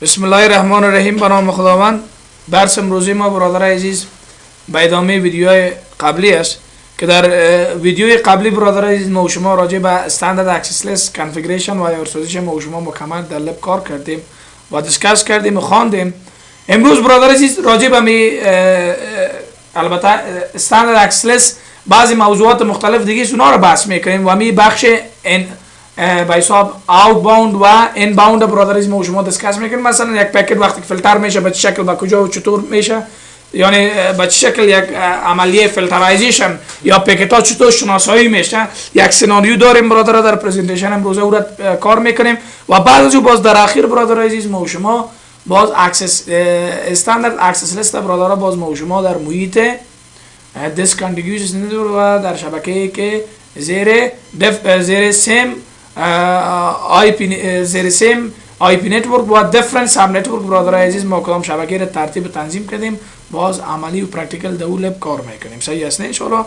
بسم الله الرحمن الرحیم. به نام خداوند. درس امروزی ما برادر عزیز به ادامه ویدیوهای قبلی است که در ویدیوی قبلی برادر عزیز ما و شما راجع به استاندارد اکسسلس کانفیگریشن و ارسازش ما و شما مکمل در لب کار کردیم و دیسکس کردیم و خواندیم. امروز برادر عزیز راجع به البته استاندارد اکسسلس بعضی موضوعات مختلف دیگه اونا رو بحث میکنیم و می بخش به حساب outbound و inbound برادر عزیز ما و شما دیسکس میکنیم. مثلا یک پکت وقتی که فیلتر میشه به چه شکل به کجا و چطور میشه، یعنی به چه شکل یک عملیه فیلترایزیشن یا پکت ها چطور شناسایی میشه. یک سناریو داریم برادر، در پرزنتیشن امروزه او را کار میکنیم و بعد از او باز در اخیر برادر عزیز ما و شما باز استاندارد اکسس لیست برادر باز ما و شما در محیط دیسکانتیگویس و در شبکه‌ای که زیر سیم آی پی نتورک و دیفرنت ساب نتورک برادر عزیز ما کدام شبکه را ترتیب تنظیم کردیم، باز عملی و پرکتیکل در لب کار میکنیم. صحیح است نه ان شاء الله؟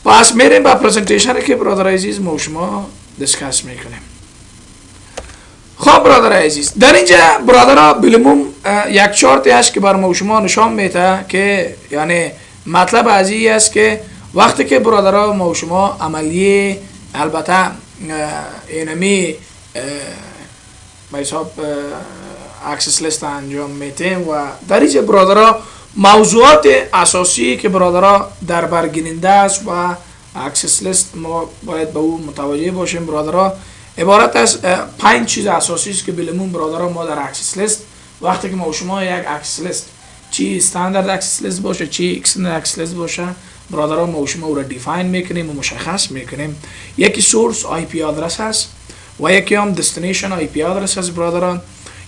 پس میریم با پرزنتیشن که برادر عزیز ما شما دیسکس میکنیم. خب برادر عزیز در اینجا برادر بلوموم یک چارتی است که بر ما شما نشان میده که یعنی مطلب از این است که وقتی که برادر ما شما عملیه البته اینمی به حساب اکسس لیست انجام میتیم و در اینجا برادر موضوعات اساسی که برادر در برگیرنده است و اکسس لیست ما باید به او متوجه باشیم برادر عبارت از 5 چیز اساسی است که بلمون برادر ما در اکسس لیست وقتی که ما شما یک اکسس لیست چی استاندارد اکسس لیست باشه چی اکسترنال اکسس لیست باشه برادر ما شما او را دیفاین میکنیم و مشخص میکنیم. یکی سورس آی پی آدرس هست و یکی هم دستینیشن آی پی آدرس هست برادران،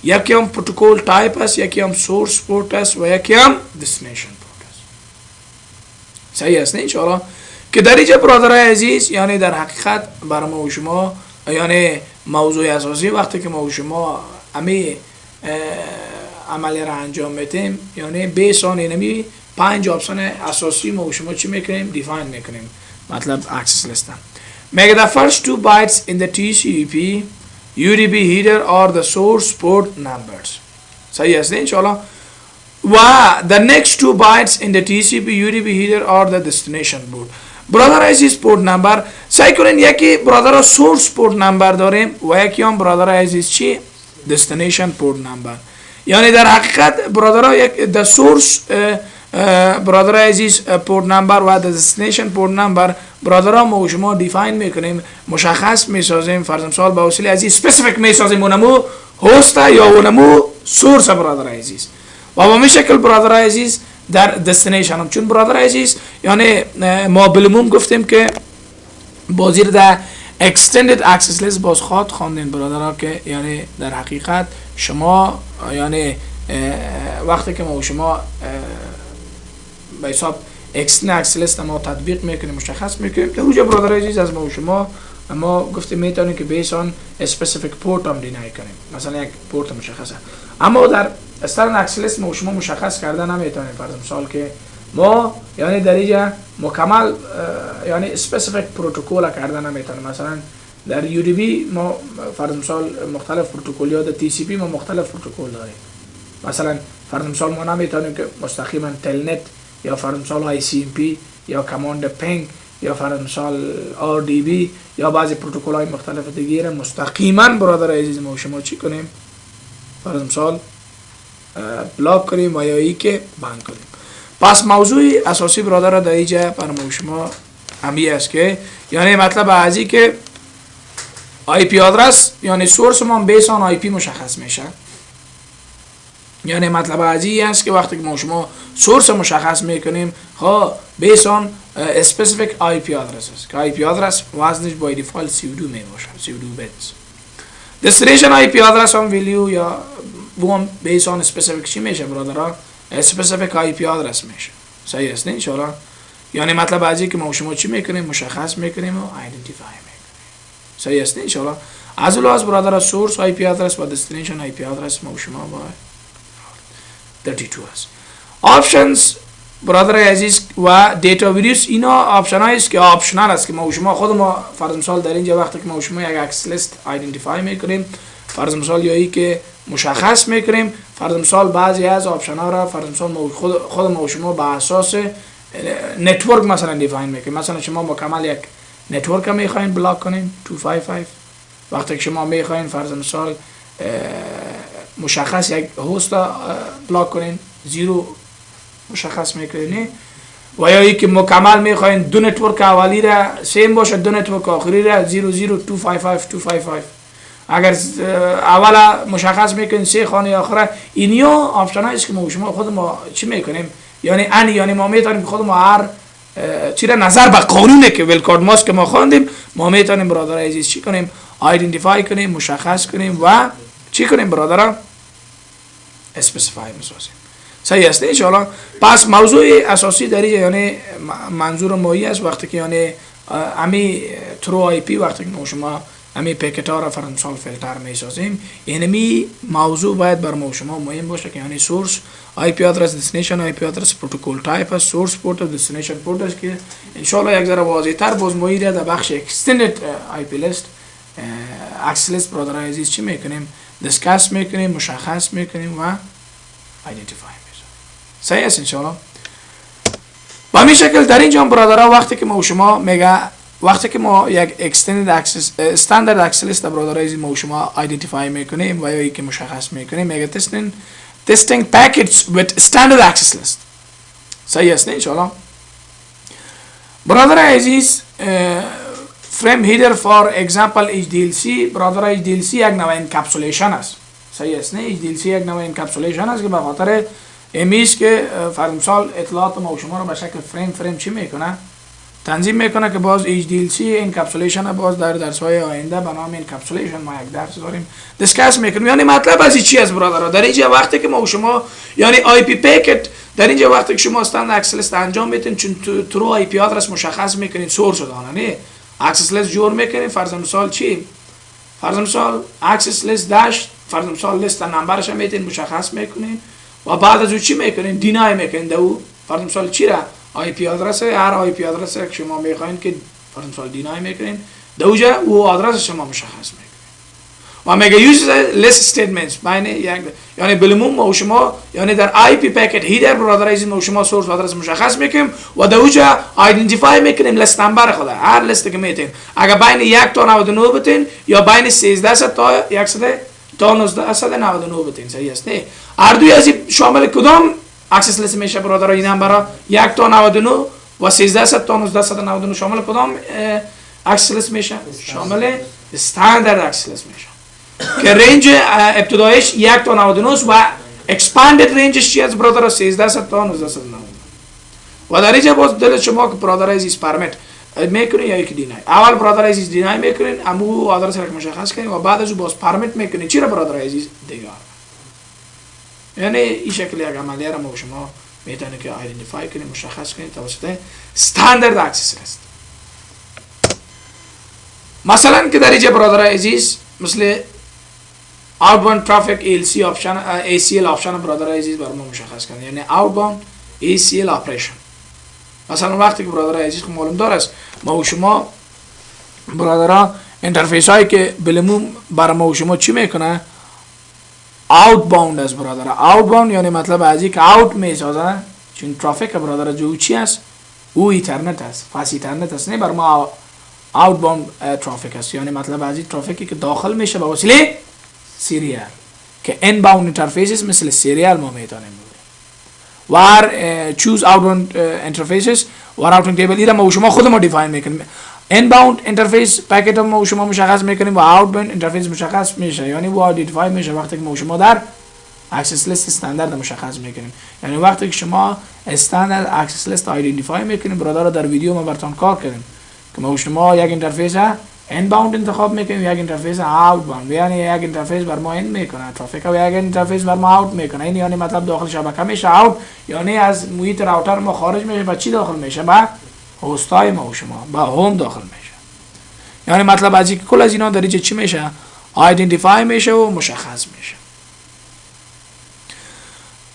یکی هم پروتکل تایپ هست، یکی هم سورس پورت هست و یکی هم دستینیشن پورت هست. صحیح است نه ان شاء الله؟ که در اینجا برادر عزیز یعنی در حقیقت برای ما و شما یعنی موضوع اساسی وقتی که ما و شما امی عملی را انجام میتیم یعنی بیسان اینمی 5 آپشن اساسی ما و شما چی میکنیم؟ دیفاین میکنیم. مطلب اکسس لیست میگه the first 2 bytes in the TCP UDP header are the source port numbers. صحیح است ان شاء الله؟ و the next 2 bytes in the TCP UDP header are the destination port. برادر عزیز پورت نمبر سعی کنین یکی برادر سورس پورت نمبر داریم و یکی هم برادر عزیز چی؟ دستینیشن پورت نمبر. یعنی در حقیقت برادر یک د سورس برادر عزیز پورت نمبر و دستینیشن پورت نمبر برادر ما و شما دیفاین میکنیم، مشخص میسازیم. فرض مثال به وسیله از اسپسیفیک میسازیم اونمو هست یا اونمو سورس برادر عزیز و با این شکل برادر عزیز در دستینیشن هم چون برادر عزیز یعنی ما بالعموم گفتیم که بازیر در extended access list باز خواندین برادرها که یعنی در حقیقت شما یعنی وقتی که ما و شما به حساب extended access list ما تطبیق میکنیم مشخص میکنیم در اونجا برادر عزیز از ما و شما گفتیم میتونیم که بیسان اسپسیفیک پورت هم دینای کنیم، مثلا یک پورت مشخصه. اما در استاندارد اکسس لیست ما شما مشخص کرده نمیتونیم. فرض مثال که ما یعنی در اینجا مکمل یعنی اسپسیفیک پروتکل کرده نمیتونیم. مثلا در یو دی بی ما فرض مثال مختلف پروتکل یا در تی سی پی ما مختلف پروتکل داریم. مثلا فرض مثال ما نمیتونیم که مستقیما تلنت یا فرض مثال آی سی ام پی یا کماند پینگ یا فرض مثال آر دی بی یا بعضی پروتکل های مختلف دیگه مستقیما برادر عزیز ما شما چی کنیم؟ فرض مثال بلاک کنیم و یا ای که بند کنیم. پس موضوع اساسی برادر در اینجا برای شما همی است که یعنی مطلب ازی که آی پی آدرس یعنی سورس ما بیس آن آی پی مشخص میشه. یعنی مطلب ازی است که وقتی که ما شما سورس مشخص میکنیم ها بیس آن اسپسیفیک آی پی آدرس است که آی پی آدرس وزنش با دیفالت 32 می باشه، 32 بیتس. دستینیشن آی پی آدرس هم ویلیو یا بوم بیس آن اسپسیفیک چی میشه برادرها؟ اسپسیفیک آی پی آدرس میشه. صحیح است نه ان شاء الله؟ یعنی مطلب ازی که ما شما چی میکنیم؟ مشخص میکنیم و آیدنتیفای میکنیم. صحیح است نه ان شاء الله؟ از لحاظ برادر سورس آی پی آدرس و دستینیشن آی پی آدرس ما شما با 32 است. آپشنز برادر عزیز و دیتا ویروس اینا آپشن است که آپشنال است که ما شما خود ما فرض مثال در اینجا وقتی که ما شما یک اکسس لیست آیدنتیفای میکنیم فرض مثال یا ای که مشخص میکنیم. فرض مثال بعضی از آپشن ها را فرض مثال خود ما و شما به اساس نتورک مثلا دیفاین میکنیم. مثلا شما مکمل یک نتورک میخواین بلاک کنین 255، وقتی که شما میخواین فرض مثال مشخص یک هوست بلاک کنین 0 مشخص میکنین. و یا که مکمل میخواین دو نتورک اولی را سیم باشه، دو نتورک آخری را 00255 اگر اولا مشخص میکنین سه خانه آخره. اینیا آپشن هاییست که ما شما خود ما چی میکنیم، یعنی ما میتونیم خود ما هر چی را نظر به قانونه که ویلکارد ماست که ما خواندیم ما میتونیم برادر عزیز چی کنیم، آیدنتیفای کنیم، مشخص کنیم و چی کنیم برادر، اسپسیفای میسازیم. صحیح است ان شاء الله. پس موضوع اساسی در اینجا یعنی منظور مایی است وقتی که یعنی امی ترو آی پی وقتی که شما امی پکت ها را فرض مثال فیلتر میسازیم، اینمی موضوع باید بر ما شما مهم باشه که یعنی سورس آی پی آدرس، دستینیشن آی پی آدرس، پروتکل تایپ است، سورس پورت و دستینیشن پورت است که ان شاء الله یک ذره واضح تر باز مایی را در بخش اکستندد آی پی لیست اکسلس برادر عزیز چی میکنیم، دیسکاس میکنیم، مشخص میکنیم و آیدنتیفای میکنیم. صحیح است ان شاء الله. با همین شکل در اینجا برادرها وقتی که ما شما میگه وقتی که ما یک extended access استاندارد access list برادر عزیز ما شما آیدنتیفای میکنیم و یا اینکه مشخص میکنیم میگه testing packets with standard access list. صحیح است ان شاء الله. برادر عزیز frame header for example HDLC برادر HDLC یک نوع انکپسولیشن است. صحیح است نه، HDLC یک نوع انکپسولیشن است که به خاطر امیز که فرض مثال اطلاعات ما شما رو به شکل فریم چی میکنه، تنظیم میکنه که باز HDLC انکپسولیشن باز در درس‌های آینده به نام انکپسولیشن ما یک درس داریم دیسکاس میکنیم. یعنی مطلب از چی است برادرها، در اینجا وقتی که ما شما یعنی آی پی پکت در اینجا وقتی که شما استاند اکسس لیست انجام میدین چون ترو آی پی آدرس مشخص میکنین سورس دانه نه اکسس لیست جور میکنین. فرض مثال چی، فرض مثال اکسس لیست داش فرض مثال لیست نمبرش میتین مشخص میکنین و بعد از اون چی میکنین، دینای میکنین دو فرض مثال چی را آی پی آدرس هر آی پی آدرس که شما میخواین که فرض مثال دینای میکنین دوجا او آدرس شما مشخص میکنین و میگه یوز لیست استیتمنتس بین یک یعنی بالعموم ما شما یعنی در آی پی پکت هیدر برادر عزیز ما شما سورس آدرس مشخص میکنیم و دوجا آیدنتیفای میکنیم لیست نمبر خود هر لیست که میتین اگر بین 1 تا 99 بتین یا بین 1300 تا 100 تا 1999 بتین. صحیح است نه، هر دوی از شامل کدام اکسس لیست میشه برادر این نمبر 1 تا 99 و 1300 تا 1999 شامل کدام اکسس لیست میشه؟ شامل استاندارد اکسس لیست میشه که رنج ابتدایش 1 تا 99 و اکسپاندد رنجش چی است برادر 1300 تا 1999 و در اینجا باز دل شما که برادر عزیز پرمیت میکنین یا یک دینای. اول برادر عزیز دینای میکنین امو آدرس را مشخص کنین و بعد از اون باز پرمیت میکنین چی را برادر عزیز دیگر. یعنی این شکل یک عملیه را ما شما میتونید که آیدنتیفای کنید مشخص کنید توسط استاندارد اکسس لیست. مثلا که در اینجا برادر عزیز مثل Outbound Traffic ACL option برادر عزیز بر ما مشخص کنید یعنی Outbound ACL Operation. مثلا وقتی که برادر عزیز که معلوم دار است ما و شما برادرها اینترفیس هایی که بالعموم بر ما و شما چی میکنه Outbound است برادر. Outbound یعنی مطلب از این که out میسازه چون ترافیک برادر جو چی است او ایترنت است فاست ایترنت است نه بر ما Outbound ترافیک است یعنی مطلب از این ترافیکی که داخل میشه به وسیله سیریال که inbound interfaces مثل سیریال ما میتونیم وار choose outbound interfaces و راوتینگ تیبل ایرا ما شما خود ما دیفاین میکنیم. inbound interface پکت ما شما مشخص میکنیم و outbound interface مشخص میشه یعنی و آیدنتیفای میشه وقتی که ما شما در اکسس لیست استاندارد مشخص میکنیم. یعنی وقتی که شما استاندارد اکسس لیست آیدنتیفای میکنیم برادر در ویدیو ما براتون کار کردیم که ما شما یک اینترفیس inbound انتخاب میکنیم یک اینترفیس outbound یعنی یک اینترفیس بر ما این میکنه ترافیک و یک اینترفیس بر ما اوت میکنه. این یعنی مطلب داخل شبکه میشه اوت یعنی از محیط راوتر ما خارج میشه و چی داخل میشه با هاستای ما و شما با هوم داخل میشه. یعنی مطلب از اینکه کل از اینا در اینجا چی میشه آیدنتیفای میشه و مشخص میشه.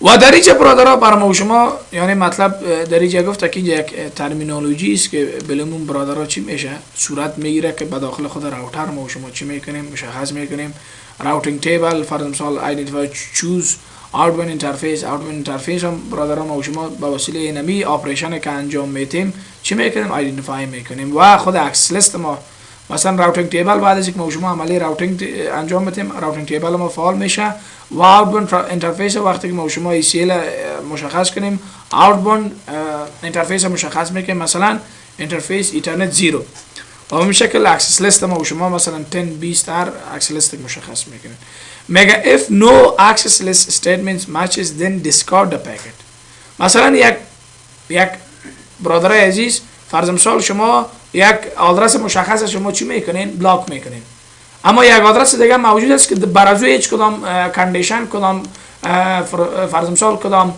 و در اینجا برادرها بر ما و شما یعنی مطلب در اینجا گفت که یک ترمینولوژی است که بالعموم برادرها چی میشه صورت میگیره که به داخل خود راوتر ما و شما چی میکنیم مشخص میکنیم راوتینگ تیبل فرض مثال آیدنتیفای چوز outbound interface هم برادران ما و شما با وسیله اینمی آپریشن که انجام میتیم چی میکنیم؟ آیدنتیفای میکنیم و خود اکسس لیست ما مثلا راوتینگ تیبل بعد از اینکه ما و شما عملی راوتینگ انجام میتیم راوتینگ تیبل ما فعال میشه و outbound interface وقتی که ما و شما ACL مشخص کنیم outbound interface مشخص میکنیم مثلا interface ethernet 0 و همین شکل اکسس لیست ما و شما مثلا 10 B star اکسس لیست مشخص میکنیم. Mega if no access list statements matches then discard the packet. مثلا یک برادر عزیز فرض مثال شما یک آدرس مشخص شما چی میکنین؟ بلاک میکنین. اما یک آدرس دیگه موجود است که بر از هیچ کدام کاندیشن کدام فرض مثال کدام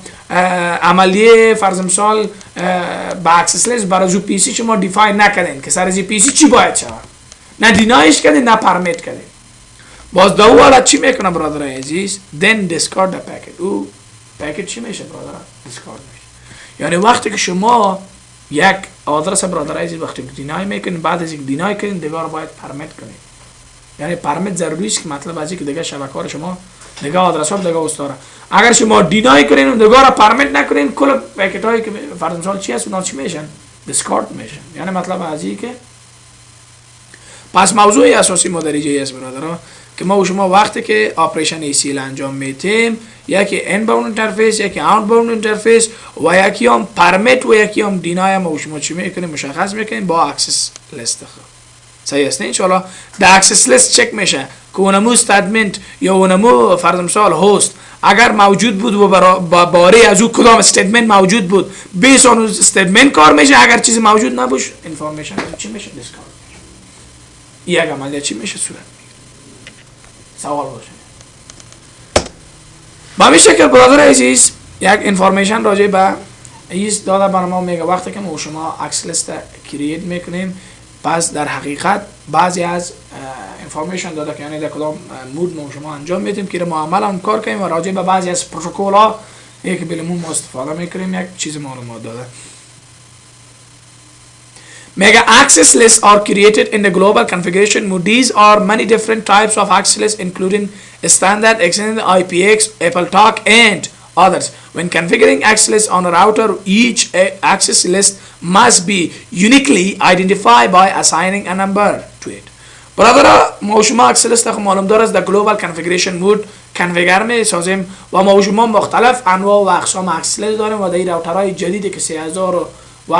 عملیه فرض مثال با اکسس لیست بر از پی سی شما دیفاین نکردین که سر از پی سی چی باید شود؟ نه دینایش کردین نه پرمیت کردین. باز دو حالت چی میکنه برادر عزیز؟ then discard the packet. او پکت چی میشه برادر؟ discard میشه. یعنی وقتی که شما یک آدرس برادر عزیز وقتی که دینای میکنین بعد از اینکه دینای کنین دیگه رو باید پرمیت کنین. یعنی پرمیت ضروری است که مطلب از اینکه دیگه شبکه شما دیگه آدرس ها دیگه استواره. اگر شما دینای کنین و دیگه رو پرمیت نکنین کل پکت هایی که فرض مثال چی هست اونها چی میشن؟ discard میشن. یعنی مطلب از اینکه پس موضوع اساسی ما در اینجا است برادرها که ما و شما وقتی که آپریشن ACL انجام میتیم یکی inbound interface یکی outbound interface و یکی هم پرمیت و یکی هم دینای ما و شما چی میکنیم مشخص میکنیم با اکسس لیست. صحیح است نه؟ انشاءالله در اکسس لیست چک میشه که اونمو استدمنت یا اونمو فرض مثال هست اگر موجود بود و با باره از او کدام استیتمنت موجود بود بیس اون استیتمنت کار میشه. اگر چیزی موجود نباشه انفورمیشن چی میشه؟ دیسکارد میشه. یک عملیه چی میشه؟ صورت سوال باشه. با همین شکل برادر عزیز یک انفورمیشن راجع به ایست داده بر ما میگه وقتی که ما شما اکسس لیست کرییت میکنیم پس در حقیقت بعضی از انفورمیشن داده که یعنی در کدام مود ما شما انجام میدیم که ما عملا کار کنیم و راجع به بعضی از پروتکل ها یک بلمون ما استفاده میکنیم یک چیز معلومات داده. Mega access lists are created in the global configuration mode. These are many different types of access lists including standard, extended, IPX, AppleTalk and others. When configuring access lists on a router, each access list must be uniquely identified by assigning a number to it. برادر ما شما access list خو معلوم داره در global configuration mode کنفیگر می سازیم و ما شما مختلف انواع و اقسام access list داریم و در این راوترهای جدیدی که 3000 و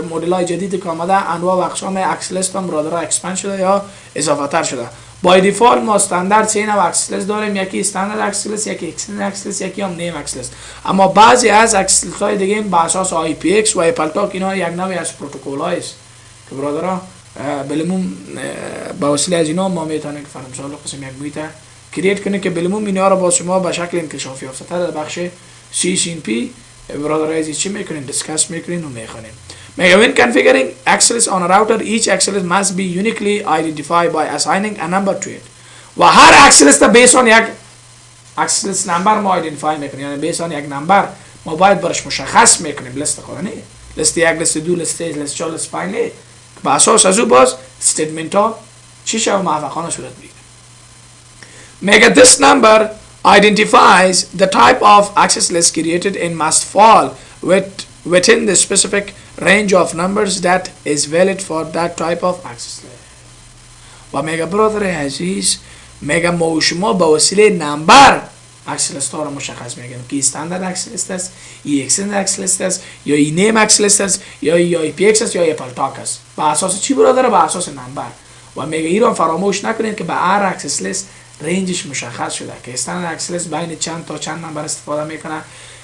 مدل های جدید که آمده انواع و اقسام اکسس لیست هم برادرها اکسپند شده یا اضافه تر شده. بای دیفالت ما استاندارد 3 نوع اکسس لیست داریم یکی استاندارد اکسس لیست یکی اکستندد اکسس لیست یکی هم نیم اکسس لیست. اما بعضی از اکسس لیست های دیگه بر اساس IPX و AppleTalk اینا یک نوعی از پروتکل است که برادرها بلمون با وسیله از اینا ما میتونیم که فرض مثال قسم یک میت کرییت کنیم که بلمون اینا رو با شما به شکل انکشاف یافته تر در بخش CCNP برادر عزیز چی میکنین دیسکاس میکنین و میخونین. When configuring access on a router, each access must be uniquely identified by assigning a number to it. و هر access based on یک access number ما identify میکنیم یعنی based on یک نمبر ما باید برش مشخص میکنیم لیست خودنی لیست یک لیست دو لیست سه لیست چهار لیست پنج نه با اساس از او باز استیتمنت ها چی شو موافقانه صورت میگیره. This number identifies the type of access list created and must fall within the specific range of numbers that is valid for that type of access list. و میگه برادر عزیز میگه ما شما با وسیله نمبر access list ها رو مشخص میکنیم که استاندارد access list است یا extended access list است یا name access list است یا IPX است یا AppleTalk است. با اساس چی برادر؟ با اساس نمبر. و میگه این رو فراموش نکنید که به هر access list رنجش مشخص شده که استاندارد اکسس لیست بین چند تا چند نمبر استفاده میکنه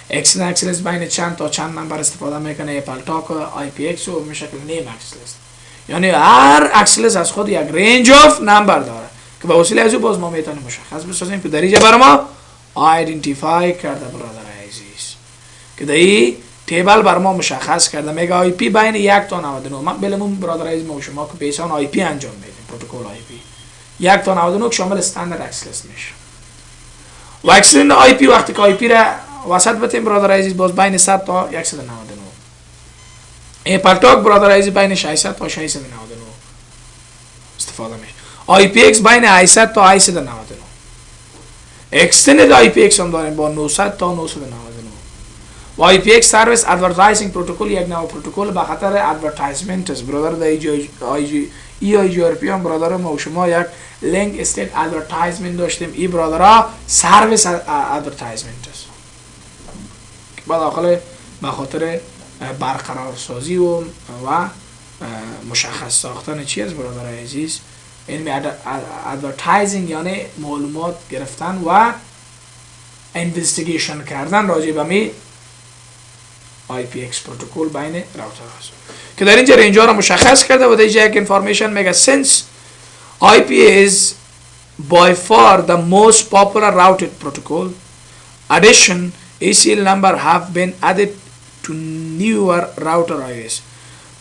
اکستندد اکسس لیست بین چند تا چند نمبر استفاده میکنه AppleTalk و IPX و به شکل نیم اکسس لیست. یعنی هر اکسس لیست از خود یک رنج اف نمبر داره که با وسیله از او باز ما میتونیم مشخص بسازیم که در اینجا برای ما آیدنتیفای کرده برادر عزیز که در این تیبل بر ما مشخص کرده میگه IP بین 1 تا 99. من بلمون برادر عزیز ما شما که بیسان IP انجام میدیم پروتکل IP 1 تا 99 که شامل استاندارد اکسس لیست میشه و اکستندد IP وقتی که IP را وسط بتیم برادر عزیز باز بین 100 تا 199. AppleTalk برادر عزیز بین 600 تا 699 استفاده میشه. IPX بین 800 تا 899 اکستندد آی پی ایکس هم داریم با 900 تا 999 و آی پی ایکس سرویس ادورتایزینگ پروتکل یک نوع پروتکل به خاطر ادورتایزمنت است برادر. در آی جی آر پی هم برادر ما و شما یک لینک استیت ادورتایزمنت داشتیم. این برادر سرویس ادورتایزمنت است با داخل به خاطر برقرار سازی و مشخص ساختن چی است برادر عزیز. این ادورتایزینگ یعنی معلومات گرفتن و اینوستیگیشن کردن راجع به می IPX پروتکل بین راوتر است که در اینجا رنجا را مشخص کرده و در اینجا یک انفارمیشن میگه since IP is by far the most popular routed protocol addition ACL number have been added to newer router IOS.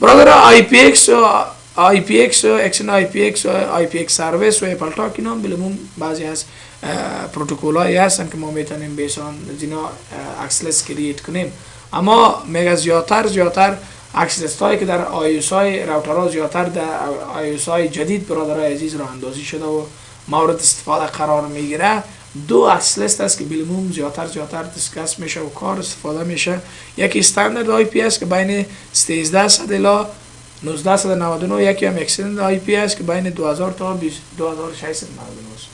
برادر IPX IPX سرویس و پلتا که نام بلمون بعضی از پروتکل هایی هستن که ما میتونیم بیسان دینا اکسلس کریت کنیم، اما میگه زیادتر اکسلس هایی که در آیوس های راوتر ها زیادتر در آیوس های جدید برادر عزیز راه اندازی شده و مورد استفاده قرار میگیره. دو اکسلس است که بلمون زیادتر دیسکس میشه و کار استفاده میشه. یکی استاندارد آی پی است که بین 1300 الی 1999، یکی هم اکستندد آی پی است که بین 2000 تا 2699 است.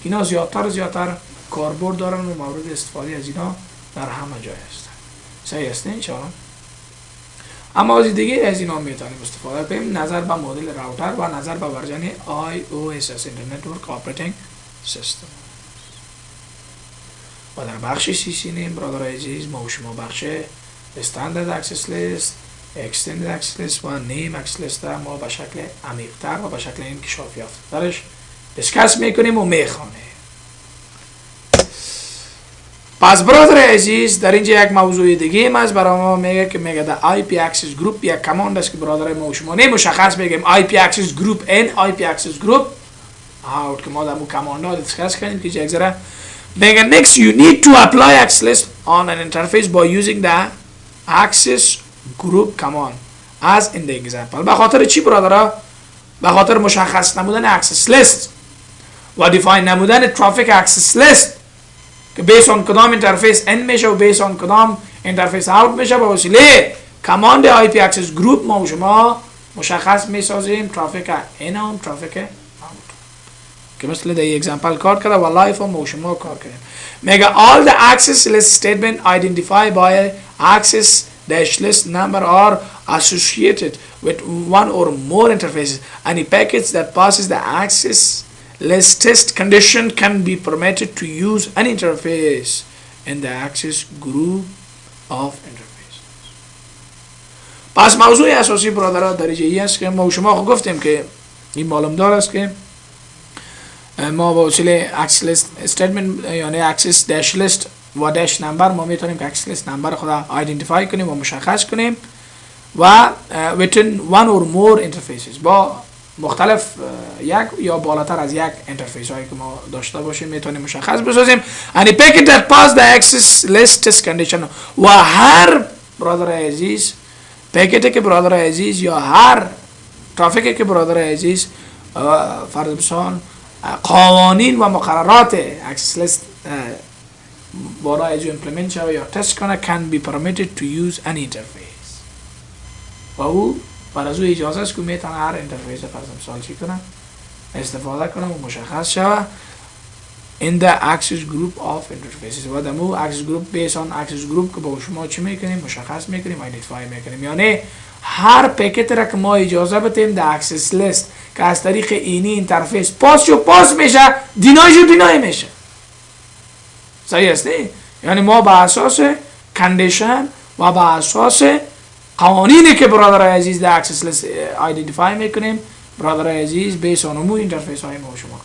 اینا زیادتر کاربرد دارن و مورد استفاده از اینا در همه جای هستن. صحیح است نه چرا؟ اما از دیگه از اینا میتونیم استفاده کنیم نظر به مدل راوتر و نظر به ورژن IOSS Network Operating System. و در بخش CCNA برادر عزیز ما و شما بخش استاندارد اکسس لیست، اکستندد اکسس لیست و نیم اکسس لیست ما به شکل عمیق‌تر و به شکل انکشاف یافته درش دیسکس میکنیم و میخوانیم. پس برادر عزیز در اینجا یک موضوع دیگه هم از برای ما میگه که میگه در IP Access Group یک کماند است که برادر ما و شما مشخص بگیم IP Access Group in IP Access Group out که ما در مو کماند ها دیسکس کنیم که یک ذره میگه next you need to apply access list on an interface by using the access group command as in the example. به خاطر چی برادر؟ به خاطر مشخص نمودن access list و دیفاین نمودن traffic access list که بیس آن کدام اینترفیس ان میشه و بیس آن کدام اینترفیس اوت میشه با وسیله کماند آی پی اکسس گروپ ما و شما مشخص میسازیم ترافیک ان و ترافیک اوت که مثل در اگزمپل کار کرده و لایف ما و شما کار کردیم. میگه all the access list statement identified by access dash list number are associated with one or more interfaces. Any packets that passes the access list test condition can be permitted to use an interface in the access group of interfaces. پس موضوع اساسی برادران در اینجا است که ما و شما گفتیم که این معلوم دار است که ما با وسیله access list statement یعنی access dash list و dash number ما میتونیم که access list number خود identify کنیم و مشخص کنیم و within one or more interfaces با مختلف یک یا بالاتر از یک اینترفیس هایی که ما داشته باشیم میتونیم مشخص بسازیم. and a packet that pass the access list test condition و هر برادر عزیز پکتی که برادر عزیز یا هر ترافیکی که برادر عزیز فرض بسان قوانین و مقررات access list برای از implement شود یا تست کنه can be permitted to use an interface و او بر از او اجازه است که میتونه هر اینترفیس فرض مثال چی کنه استفاده کنه و مشخص شود in the access group of interfaces و دمو access group based on access group که با شما چی میکنیم مشخص میکنیم identify میکنیم. یعنی هر پکت را که ما اجازه بدیم در access list که از طریق اینی اینترفیس پاس میشه دینای میشه. صحیح است نه؟ یعنی ما با اساس کندیشن و با اساس قوانینی که برادر عزیز در access list identify میکنیم برادر عزیز بیس آن امو اینترفیس های ما شما کار.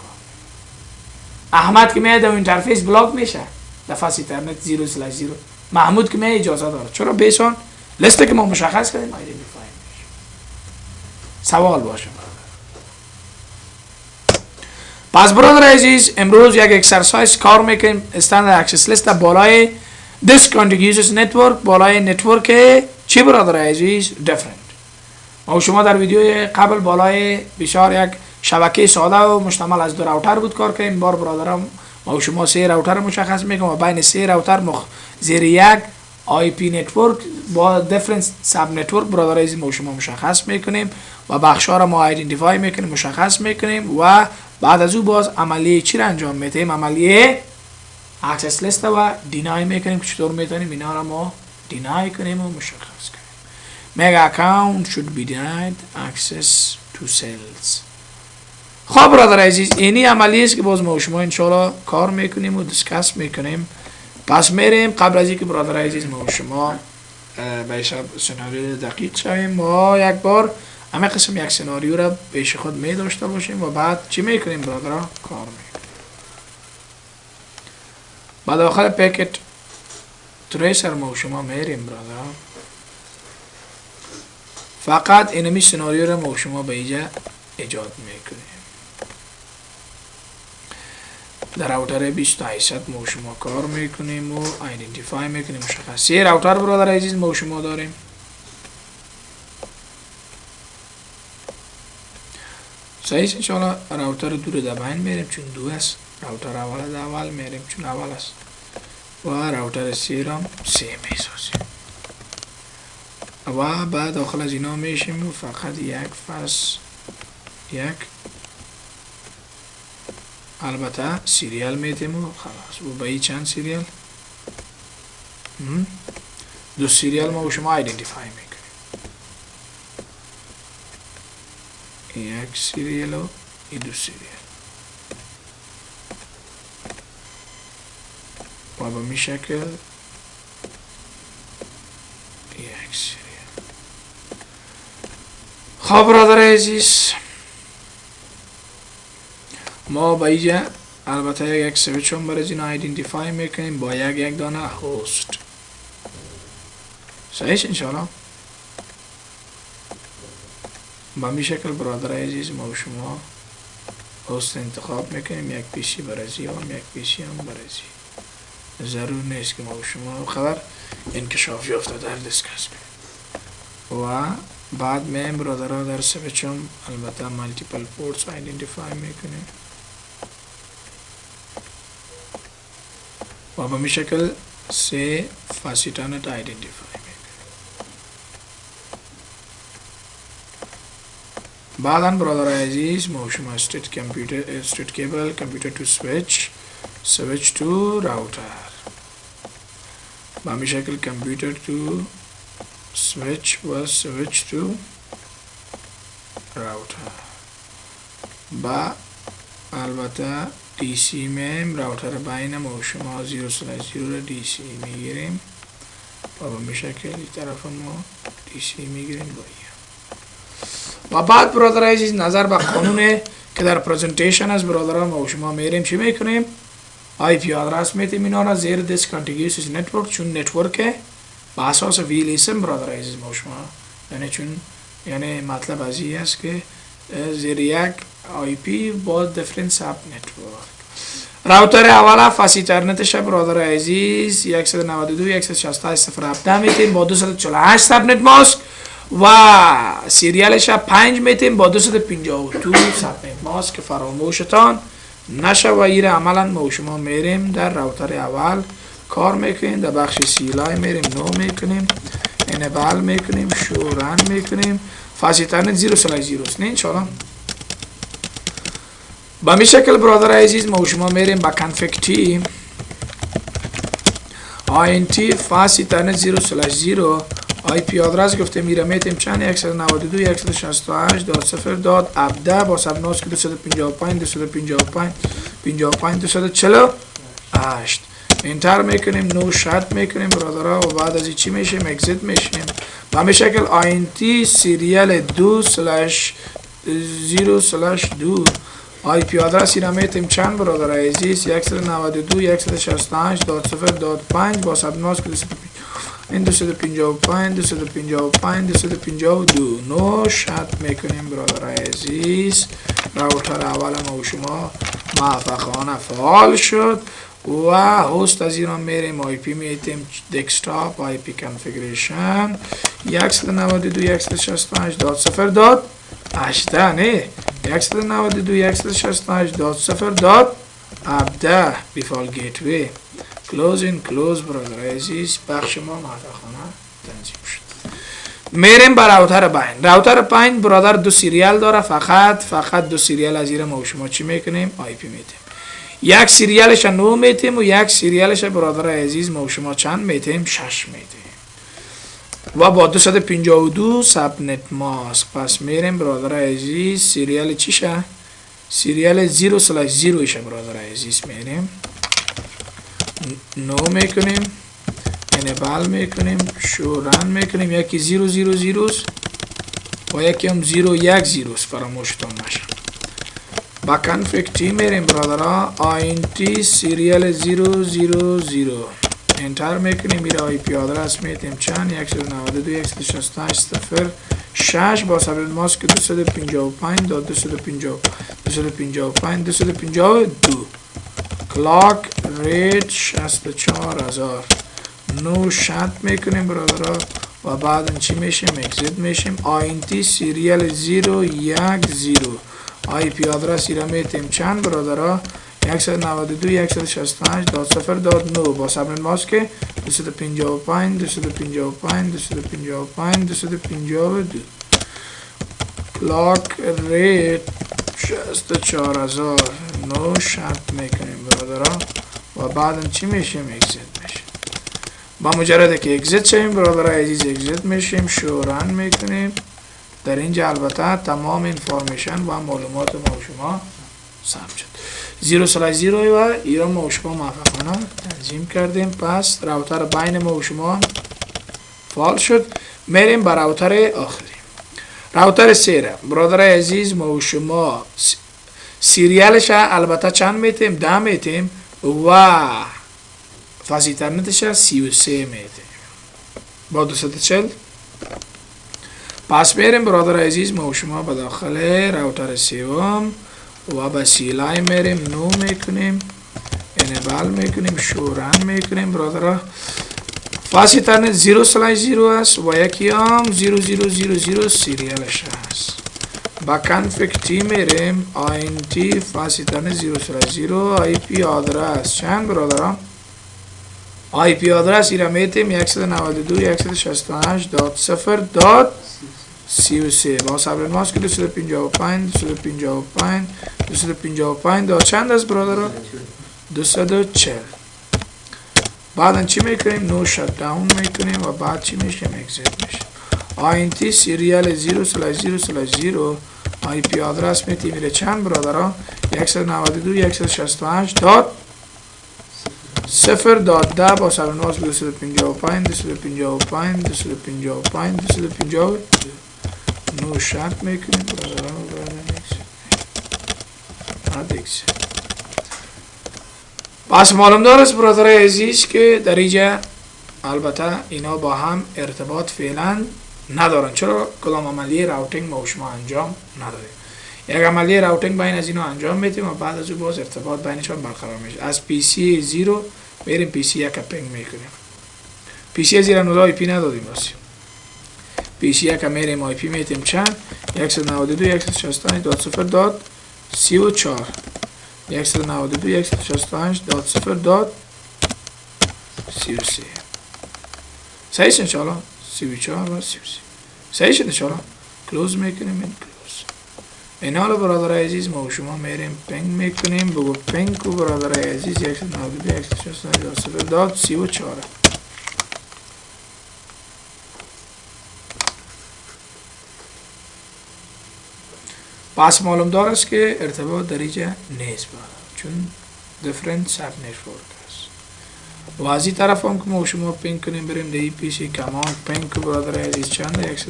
احمد که میاد در اینترفیس بلاک میشه در فاس اینترنت 0/0. محمود که میاد اجازه داره چرا بیس آن لیستی که ما مشخص کردیم identify میشه. سوال باشه پس برادر عزیز امروز یک اکسرسایز کار میکنیم استاندارد access list بالای discontiguous network بالای نتورک چی برادر عزیز different. ما شما در ویدیو قبل بالای بسیار یک شبکه ساده و مشتمل از دو راوتر بود کار کردیم. بار برادرم ما شما 3 راوتر مشخص میکنیم و بین 3 راوتر زیر یک آی پی نتورک با دیفرنس ساب نتورک برادر عزیز ما شما مشخص میکنیم و بخشا را ما ایدنتیفای میکنیم، مشخص میکنیم و بعد از او باز عملیه چی را انجام میدیم؟ عملیه اکسس لیست و دینای میکنیم که چطور میتونیم اینا را ما دینای کنیم و مشخص کنیم. میگه account should be denied access to cells. خب برادر عزیز اینی عملیه است که باز ما شما انشاءالله کار میکنیم و دیسکس میکنیم. پس میریم قبل از اینکه برادر عزیز ما شما به حساب سناریو دقیق شویم ما یک بار همه قسم یک سناریو را پیش خود می داشته باشیم و بعد چی میکنیم برادر کار میکنیم. بعد داخل پکت تریسر ما شما میریم برادر، فقط اینمی سناریو را ما شما به اینجا ایجاد میکنیم. در راوتر 2800 ما شما کار میکنیم و ایدنتیفای میکنیم مشخص. 3 راوتر برادر عزیز ما شما داریم. صحیح انشاءالله راوتر دور دبین میریم چون دو است. راوتر اول میریم چون اول است و راوتر 3 را 3 میسازیم و بعد داخل از اینا میشیم و فقط یک فاز یک البته سیریال میتیم و خلاص. و با این چند سیریال؟ 2 سیریال ما با شما ایدنتیفای میکنیم. 1 سیریال و 2 سیریال و با می شکل 1 سیریال. خب برادر عزیز ما با اینجا البته یک سویچ هم برای اینا ایدنتیفای میکنیم با یک دانه هوست. صحیح انشاءالله با می شکل برادر عزیز ما و شما هوست انتخاب میکنیم. یک پیسی برای هم یک پیسی هم برای ضرور نیست که ما و شما خبر انکشاف یافته در دیسکس کنیم و بعد میم برادرها در سویچ هم البته مالتیپل پورتس ایدنتیفای میکنیم و به می شکل 3 فاسیتانت ایدنتیفای میکنیم. بعدا برادر عزیز ما شما استریت کیبل کامپیوتر تو سویچ تو راوتر به می شکل کامپیوتر تو سویچ و سویچ تو راوتر با البته دی سی میم راوتر بین ما و شما 0/0 را دی سی میگیریم و به شکل این طرف ما دی سی میگیریم و بعد برادر عزیز نظر به قانون که در پرزنتیشن از برادران ما و شما میریم چی میکنیم؟ آی پی آدرس میتیم اینا را زیر دیس کانتیگیوس نتورک چون نتورک به اساس VLSM برادر عزیز ما و شما یعنی مطلب از این است که زیر یک آی پی با دیفرنت ساب نتورک. راوتر اولا فاست اینترنتش برادر عزیز 192.168.0.17 میتیم با 248 ساب نت ماسک و سیریالش 5 میتیم با 252 ساب نت ماسک که فراموشتان نشه و این عملا ما شما میریم در راوتر اول کار میکنیم در بخش سیلای میریم نو میکنیم انیبل میکنیم شورن میکنیم فاست اینترنت 0/0 نه انشاءالله. با می شکل برادر عزیز ما شما میریم با کنفیگ تی INT فاست اینترنت 0/0 آی پی آدرس گفته میره میتیم چند 192.168.0.17 با ساب ماسک 255.255.248 انتر میکنیم نو شات میکنیم برادرها و بعد از این چی میشیم اگزیت میشیم با می شکل INT سیریال 2/0/2 آی پی آدرسی را میتیم چند برادر عزیز 192.168.0.5 با ساب ماسک 255.255.252 نو شات میکنیم برادر عزیز. راوتر اول ما و شما موفقانه فعال شد و هوست از ایران میریم آی پی میتیم دسکتاپ آی پی کانفیگریشن 192.168.0.18 نه 192.168.0.18 ابدا بیفال گیتوی کلوز برادر عزیز بخش ما محتوخانه تنظیم شد. میریم بر راوتر 5. راوتر 5 برادر دو سیریال داره، فقط دو سیریال از ایره ما شما چی میکنیم؟ آی پی میتیم. یک سیریالش 9 میتیم و یک سیریالش برادر عزیز ما شما چند میتیم؟ 6 میتیم و با 252 ساب نت ماسک. پس میریم برادر عزیز سیریال چیشه؟ سیریال 0/0 شه برادر عزیز. میریم نو میکنیم، انیبل میکنیم، شورن میکنیم. یکی 000 و یکی هم 010 فراموشتون نشه. با کنفیکتی میریم برادرها آینتی سیریال 000 انتر میکنیم. میره آی پی آدرس میتیم چند 192.168.0.6 با سابت ماسک 255.252 کلاک ریت 64,000 نو شد میکنیم برادرها و بعد چی میشیم؟ اگزیت میشیم. آینتی سیریال 010 آی پی آدرس ایره میتیم چند برادرها 192.168.0.9 با سابت ماسک 255.252 کلاک ریت 64,000 نو شد میکنیم برادرها و بعد چی میشیم؟ اگزیت میشیم. با مجرد که اگزیت شیم برادر عزیز اگزیت میشیم، شورن میکنیم. در اینجا البته تمام انفارمیشن و معلومات ما شما ثبت شد. 0/0 و ایران ما شما موفقانه تنظیم کردیم. پس راوتر بین ما شما فعال شد. میریم بر راوتر آخری. راوتر 3 برادر عزیز ما شما سیریالش البته چند میتیم؟ 10 میتیم و فاز اینترنتش 33 میتیم با 240. پس میریم برادر عزیز ما شما به داخل راوتر 3 و به سیلای میریم نو میکنیم، انیبل میکنیم، شورن میکنیم برادر. فاز اینترنت 0/0 است و یکی هم 0000 سیریالش است. با کنفیکتی میریم آینتی فاز اینترنت 0/0 آی پی آدرس چند برادران؟ آی پی آدرس ایره میتیم 192.168.0.33 با سابت ماسک 255 داد چند است برادران؟ 240. بعد چی میکنیم؟ نو شت داون میکنیم و بعد چی میشیم؟ اگزیت میشیم. آینتی سیریال 0/0/0 آی پی آدرس میتیم میره چند برادران؟ 192.168.0.10 با سابت ماسک 255 نو شت میکنیم برادران و بعد اگزیت. پس معلوم دارست برادر عزیز که در اینجا البته اینا با هم ارتباط فعلا ندارن. چرا؟ کدام عملیه راوتینگ ما شما انجام نداریم. یک عملیه راوتینگ بین از اینا انجام میدیم و بعد از او باز ارتباط بینشون برقرار میشه. از پی سی 0 میریم پی سی 1 پینگ میکنیم. پی سی 0 نودا آی پی ندادیم باسیم. پی سی 1 میریم آی پی میتیم چند 192.168.0.34 192.168.0.33 صحیح شد انشاءالله. 34 و 33 صحیح شد انشاءالله. کلوز میکنیم این کلوز. این حالا برادر عزیز ما و شما میریم پینگ میکنیم. بگو پینگ کو برادر عزیز 192.168.0.34 پس معلوم دارست که ارتباط در اینجا نیست چون دیفرنت ساب نتورک است. و از این طرف هم که ما شما پینگ کنیم بریم دی پی سی کمان پینگ کو برادر عزیز چنده 192.168.0.8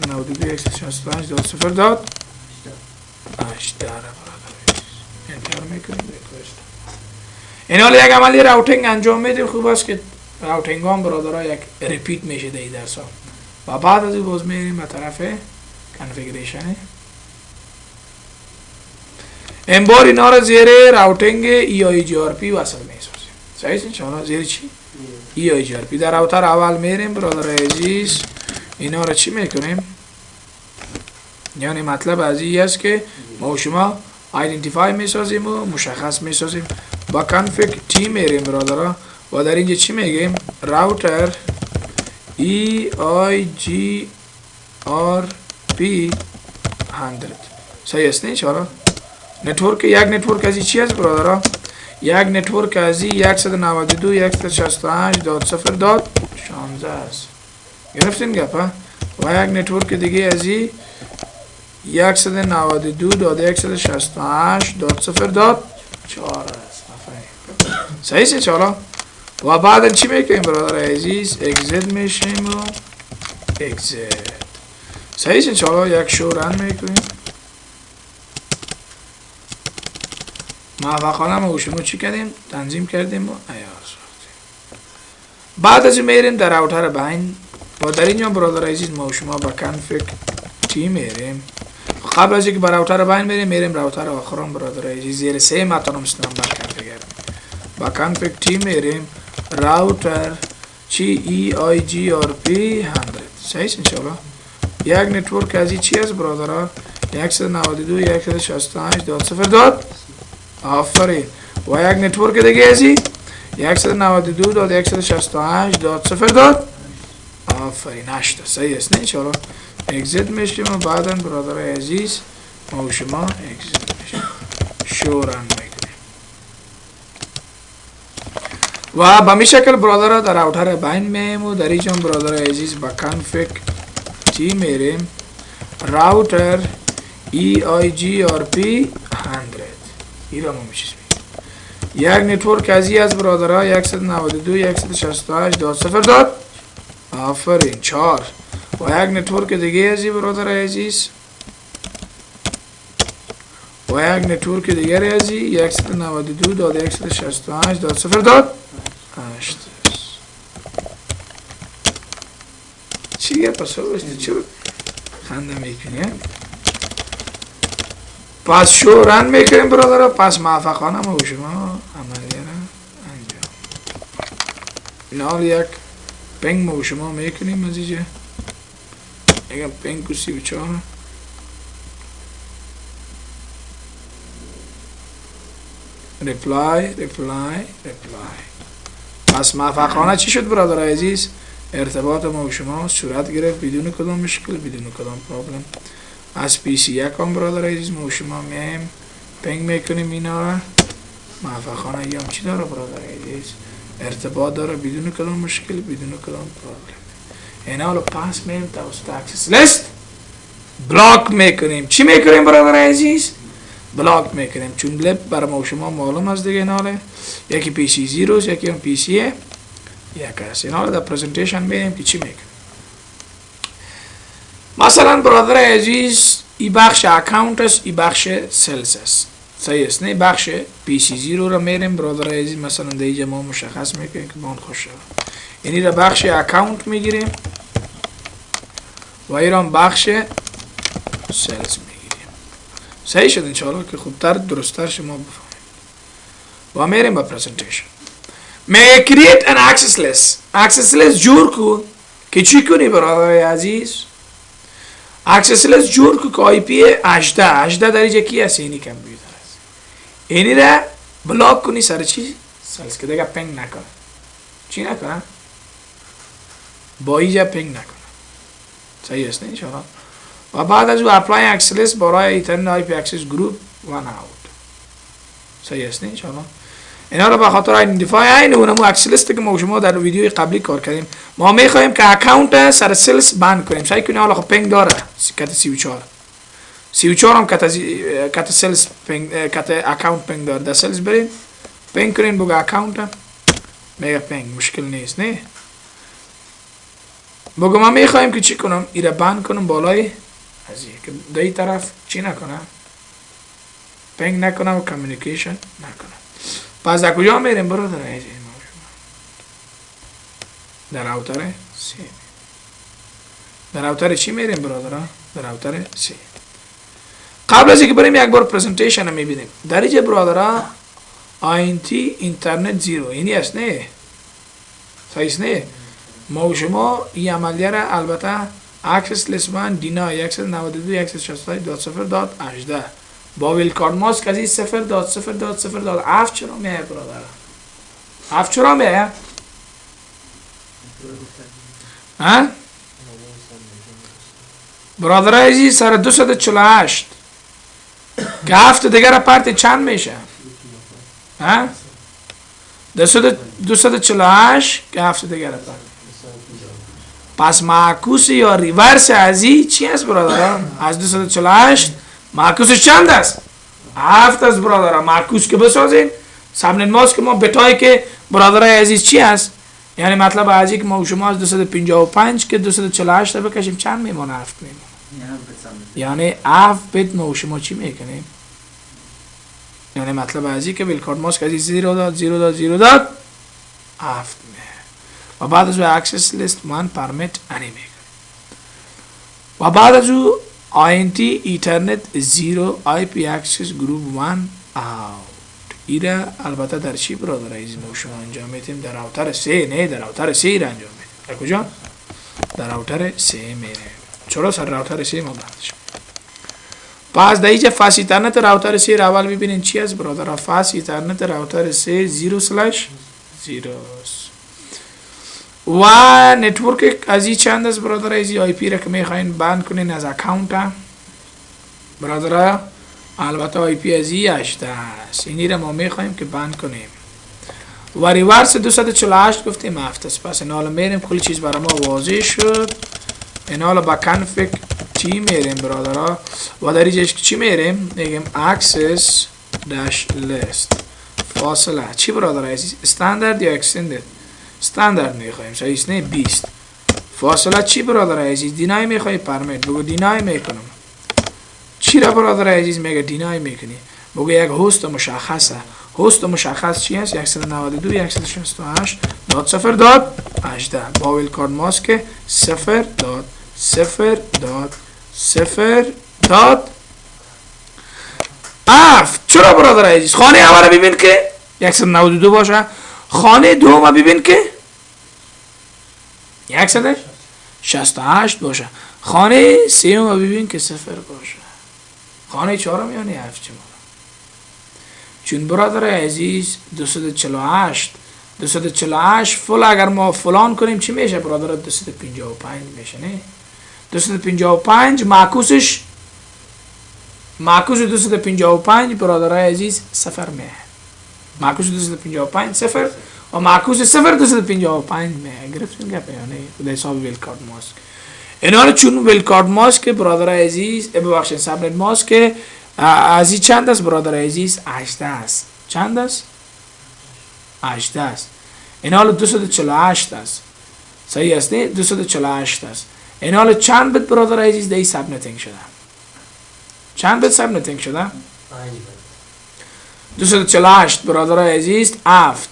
برادر عزیز انتر میکنیم ریکوست. این حال یک عملی راوتینگ انجام میدیم. خوب است که راوتینگ هم برادرها یک ریپیت میشه در این درس ها و بعد از این باز میریم به طرف کنفیگریشن. این بار اینا را زیر راوتینگ ای آی جی آر پی وصل میسازیم. صحیح انشاءالله. زیر چی؟ ای آی جی آر پی. در راوتر اول میریم برادر عزیز اینا را چی میکنیم؟ یعنی مطلب از این است که ما شما آیدنتیفای میسازیم و مشخص میسازیم با کانفیگ تی میریم برادرها و در اینجا چی میگیم؟ راوتر EIGRP 100. صحیح است نه چرا؟ نتورک یک نتورک از چی است برادرها؟ یک نتورک از 192.168.0.16 است. گرفتین گپا؟ و یک نتورک دیگه از 192.168.0.4 است. صحیح است چرا؟ و بعد چی میکنیم برادر عزیز؟ اگزیت میشیم و اگزیت. صحیح است چرا؟ یک شو رن میکنیم. موفقانه ما شما چی کردیم؟ تنظیم کردیم و عیار ساختیم. بعد از میریم در راوتر بین و در اینجا برادر عزیز ما شما با کانفیگ تی میریم. قبل از اینکه با راوتر بین میریم راوتر آخرام برادر عزیز زیر 3 متن مستقیم بر کنفیگر با کانفیگ تی میریم راوتر چی EIGRP 100. صحیح است انشاءالله. یک نتورک از چی است برادرها؟ 192.168.0. آفرین. و یک نتورک دیگه ازی 192.168.0. آفرین 8. صحیح است نه انشاءالله. اگزیت میشیم و بعدا برادر عزیز ما و شما اگزیت میشیم. شو رن میکنیم و به می شکل برادر در راوتر بین مییم و در اینجا برادر عزیز با کانفیگ تی میریم راوتر EIGRP 100. این را ما میشیم یک نتورک ازی از برادرها 192.168.0. آفرین 4. و یک نتورک دیگه ازی برادر عزیز و یک نتورک دیگر ازی 192.168.0.8. چیه پس هستی چرا خنده میکنی؟ پس شو رن میکنیم برادر. پس موفقانه ما و شما عملیه را انجام. این حال یک پنگ ما و شما میکنیم از اینجا. اگر پنگ کو 34 ریپلای. پس موفقانه چی شد برادر عزیز؟ ارتباط ما و شما صورت گرفت بدون کدام مشکل بدون کدام پرابلم. از پی سی یک هم برادر عزیز ما و شما میایم پنگ میکنیم اینا را. موفقانه یا چی داره برادر عزیز؟ ارتباط داره بدون کدام مشکل بدون کدام پرابلم. اینا رو پاس میایم توسط اکسس لیست بلاک میکنیم. چی میکنیم برادر عزیز؟ بلاک میکنیم. چون لب برای ما و شما معلوم است دیگه اینا. یکی پی سی 0 یکی هم پی سی یک است. اینا رو در پرزنتیشن میدیم که چی میکنیم. مثلا برادر عزیز این بخش اکاونت است، این بخش سلز است. صحیح است نه؟ بخش پی سی 0 رو میریم برادر عزیز مثلا در اینجا ما مشخص میکنیم که بان خوش شد. یعنی را بخش اکاونت میگیریم و این را بخش سلز میگیریم. صحیح شد انشاءالله که خوبتر درستتر شما بفهمید. و میریم با پرزنتیشن. may create an access list. access list جور کو که چی کنی برادر عزیز؟ access list جور کو که آی پی 18 در اینجا کی هست؟ اینی کامپیوتر است. اینی را بلاک کنی سر چی؟ سلز که دیگه پنگ نکنه. چی نکنه؟ با اینجا پنگ نکنه. صحیح است نه انشاءالله. و بعد از او اپلای access list برای ایترنت آی پی access group one out. صحیح است نه انشاءالله. اینا رو به خاطر ایدنتیفای عین اونمو اکسس لیست که ما شما در ویدیوی قبلی کار کردیم. ما میخوایم که اکانت سر سلز بند کنیم. سعی کنیم حالا خب پنگ داره کت 34 هم کت سلز پنگ کت اکانت پنگ داره. در سلز بریم پنگ کنیم بگو اکانت میگه پنگ مشکل نیست نه. بگو ما میخوایم که چی کنم؟ ایره بند کنم بالای از که دای طرف چی نکنم؟ پنگ نکنم و کمیونیکیشن نکنم. پس در کجا میریم برادر عزیز ما شما؟ در راوتر سی. در راوتر چی میریم برادر؟ در راوتر سی. قبل از اینکه بریم یک بار پرزنتیشن رو میبینیم. در اینجا برادر آینتی اینترنت زیرو اینی است نه؟ صحیح نه؟ ما و شما این عملیه را البته اکسس لیست وان دینا 192.168.0.18 با ویل کارد ماسک عزیز 0.0.0 7 چرا میه برادر؟ 7 چرا میه؟ ها؟ برادر عزیز سر 248 که 7 دیگر پارت چند میشه؟ ها؟ 248 که 7 دیگر پارت. پس معکوس یا ریورس ازی چی است برادران؟ از 248 معکوسش چند است؟ 7 است برادران. معکوس که بسازین سبنت ماست که ما بتایی که برادرای عزیز چی است؟ یعنی مطلب ازی که ما شما از 255 که 248 بکشیم چند میمونه؟ 7 میمونه. یعنی 7 بیت ما شما چی میکنیم؟ یعنی مطلب ازی که ویل کارد ماسک ازی 0.0.0 7 و بعد از او اکسس لیست 1 پرمیت انی میکنیم و بعد از او INT ایترنت 0 IP اکسس گروپ 1 اوت. ایره البته در چی برادر عزیز ما شما انجام میتیم؟ در راوتر 3 نه در راوتر 3 ایره انجام میتیم. کجا؟ در راوتر 3 میره. چرا سر راوتر 3 ما بردش؟ پس در اینجا فاس ایترنت راوتر 3 را اول ببینین چی است برادر؟ فاس ایترنت راوتر 3 0/0 و نتورک از این چند است برادر؟ از آی پی را که میخواین بند کنین از اکاونت برادر، البته آی پی از این 8 است. اینی را ما میخوایم که بند کنیم و ریورس 248 گفتیم 7 است. پس این حالا میریم کل چیز برای ما واضح شد. این حالا با کنفیگ تی میریم برادر و در اینجاش چی میریم؟ میگیم access dash list فاصله چی برادر عزیز؟ استاندارد یا اکستندد؟ استاندارد میخوایم صحیح است نه 20. فاصله چی برادر عزیز؟ دینای میخوای پرمیت بگو دینای میکنم. چی را برادر عزیز میگه دینای میکنی؟ بگو یک هست مشخصه. هست مشخص چی است؟ 192.168.0.18 با ویل کارد ماسک 0.0.0.7. چرا برادر عزیز؟ خانه اول ببین که 192 باشه، خانه دوم ببین که 168 باشه، خانه سوم ببین که 0 باشه، خانه چهارم یعنی 7 چه مونه. چون برادر عزیز 248 فل اگر ما فلان کنیم چی میشه برادر؟ 255 میشه نه؟ 255 معکوس 255 برادر عزیز 0 میه. معکوس 255 0 و معکوس 0 255 میه. گرفتیم گپ یا نه؟ به حساب ویل کارد ماسک. اینا چون ویل کارد ماسک برادر عزیز ببخشید سبنت ماسک از چند است برادر عزیز؟ 8 است. چند است؟ 8 است. این حال 248 است. صحیح است نه؟ 248 است. این حال چند بیت برادر عزیز دی سبنتینگ شده؟ چند بیت سبنتینگ شده؟ 248 برادر عزیز 7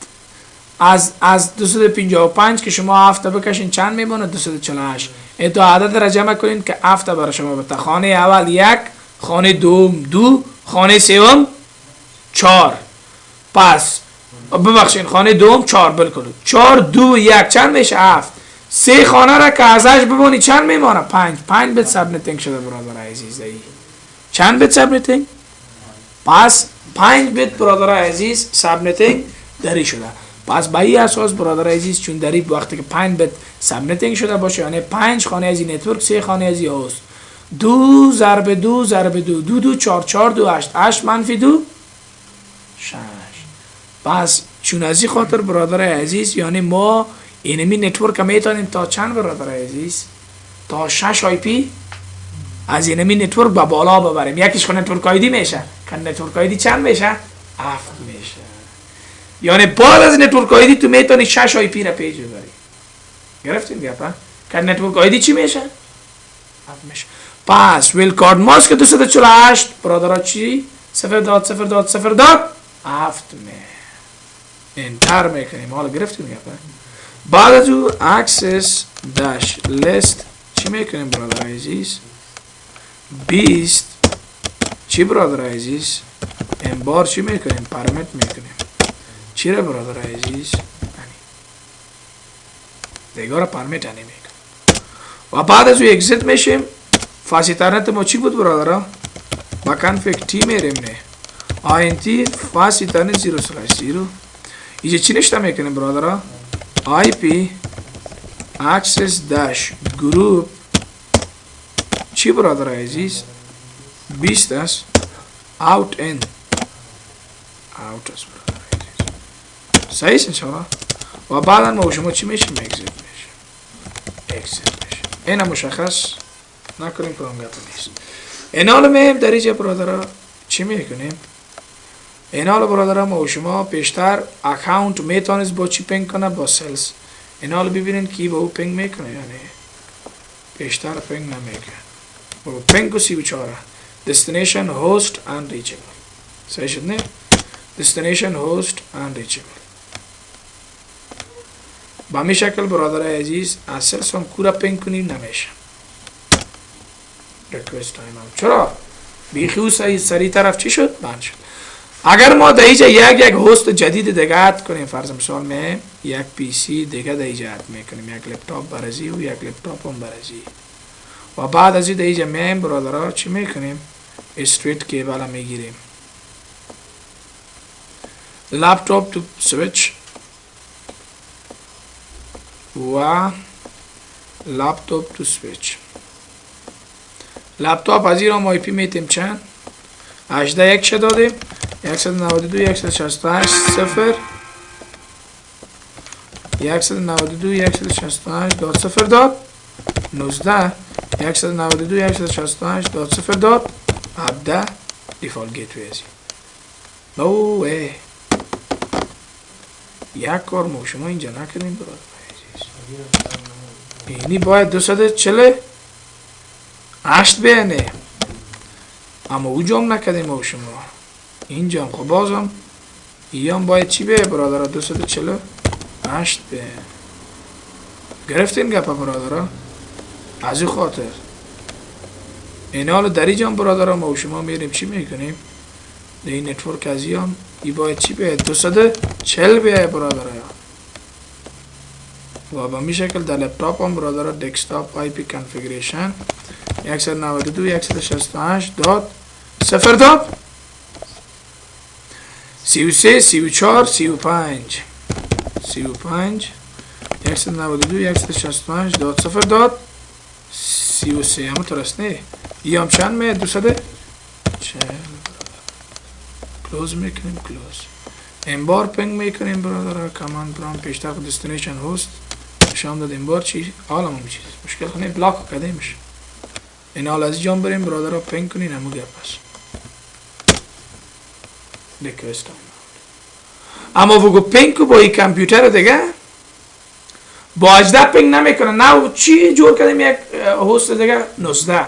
از 255 که شما 7 بکشین چند میمونه؟ 248. این دو عدد را جمع کنین که 7 برای شما بده. خانه اول 1، خانه دوم 2، خانه سوم 4. پس ببخشین خانه دوم 4 بالکل 4 2 1 چند میشه؟ 7. 3 خانه را که ازش ببونی چند میمونه؟ 5 بیت سبنتینگ شده برادر عزیز. چند بیت سبنتینگ؟ پس 5 بیت برادر عزیز سبنتینگ داری شده. پس به این اساس برادر عزیز چون داری وقتی که 5 بیت سبنتینگ شده باشه یعنی 5 خانه از این نتورک 3 خانه از این هست 2 ضرب 2 ضرب 2 2 2 4 4 2 8 8 منفی 2 6. پس چون از این خاطر برادر عزیز یعنی ما اینمی نتورک میتونیم تا چند برادر عزیز؟ تا 6 آی پی از اینمی نتورک به بالا ببریم. یکیش خود نتورک آیدی میشه که نتورک آیدی چند میشه؟ 7 میشه. یعنی بعد از نتورک آیدی تو میتونی 6 آی پی را پیج ببری. گرفتیم گپا؟ که نتورک آیدی چی میشه؟ 7 میشه. پس ویل کارد ماسک 248 برادرها چی؟ 0.0.0.7 میشه. انتر میکنیم. حالا گرفتیم گپا؟ بعد از او access dash list چی میکنیم برادر عزیز؟ 20 چی برادر عزیز؟ این بار چی میکنیم؟ پرمیت میکنیم. چی را برادر عزیز؟ دیگه را پرمیت انی میکنیم و بعد از او اگزیت میشیم. فاس ایترنت ما چی بود برادر؟ با کانفیگ تی میریم نه آینتی فاسی تانه 0/0 اینجا چی نشته میکنیم برادرها آی پی اکسس داش گروپ چی برادر عزیز 20 است اوت اند اوت است برادر عزیز صحیح است انشاءالله و بعدا ما شما چی میشیم اگزیت میشه اینا مشخص نکنیم که همگاه نیست این حال میم در اینجا برادرها چی میکنیم این حال برادرها ما شما پیشتر اکاونت میتونست با چی پینگ کنه با سلز این حال ببینین کی با او پینگ میکنه یعنی پیشتر پینگ نمیکنه با پینگ کو 34 destination host and reachable صحیح شد نه destination host and reachable با می شکل برادر عزیز از سلز هم کورا پینگ کنیم نمیشه ریکوست تایم هم چرا بیخی او سری طرف چی شد بند شد اگر ما در اینجا یک هست جدید دیگه اد کنیم فرض مثال می یک پی سی دیگه در اینجا اد میکنیم یک لپتاپ برازی و یک لپتاپ هم برازی و بعد از این در اینجا میم برادرها چی میکنیم استریت کیبل هم میگیریم لپتاپ تو سویچ و لپتاپ تو سویچ لپتاپ از این را ما آی پی میتیم چند 18 1 دادیم 192 168 0 192 168 داد 0 داد 19 192 168 داد 0 داد 17 دیفالت گیتوی ازی نوه یک کار ما شما اینجا نکنیم برادر اینی باید 248 بیانه اما او جام نکردیم ما شما این جام خب بازم ایام باید چی بیه برادرها 248 بیه گرفتین گپا برادرها از این خاطر این حال در این جام برادرها ما شما میریم چی میکنیم در این نتورک از ایام ای باید چی بیه 240 بیه برادرها و به می شکل در لپتاپ هم برادرها دسکتاپ آی پی کنفیگریشن 192 168 داد 0 داد 33 34 35 192 168 داد 0 داد 33 همه ترست نه یه هم چند می 240 کلوز میکنیم کلوز این بار پنگ میکنیم برادرها کمان برام پیشتر که دستینیشن هست شام داد این بار چی حالا هم چیز مشکل خونه بلاک کده میشه این حال از جام بریم برادرها پنگ کنین همو گپ هست ریکوست اما وگو پنگ کو با این کمپیوتر دیگه با 18 پنگ نمیکنه نه چی جور کردیم یک هست دیگه 19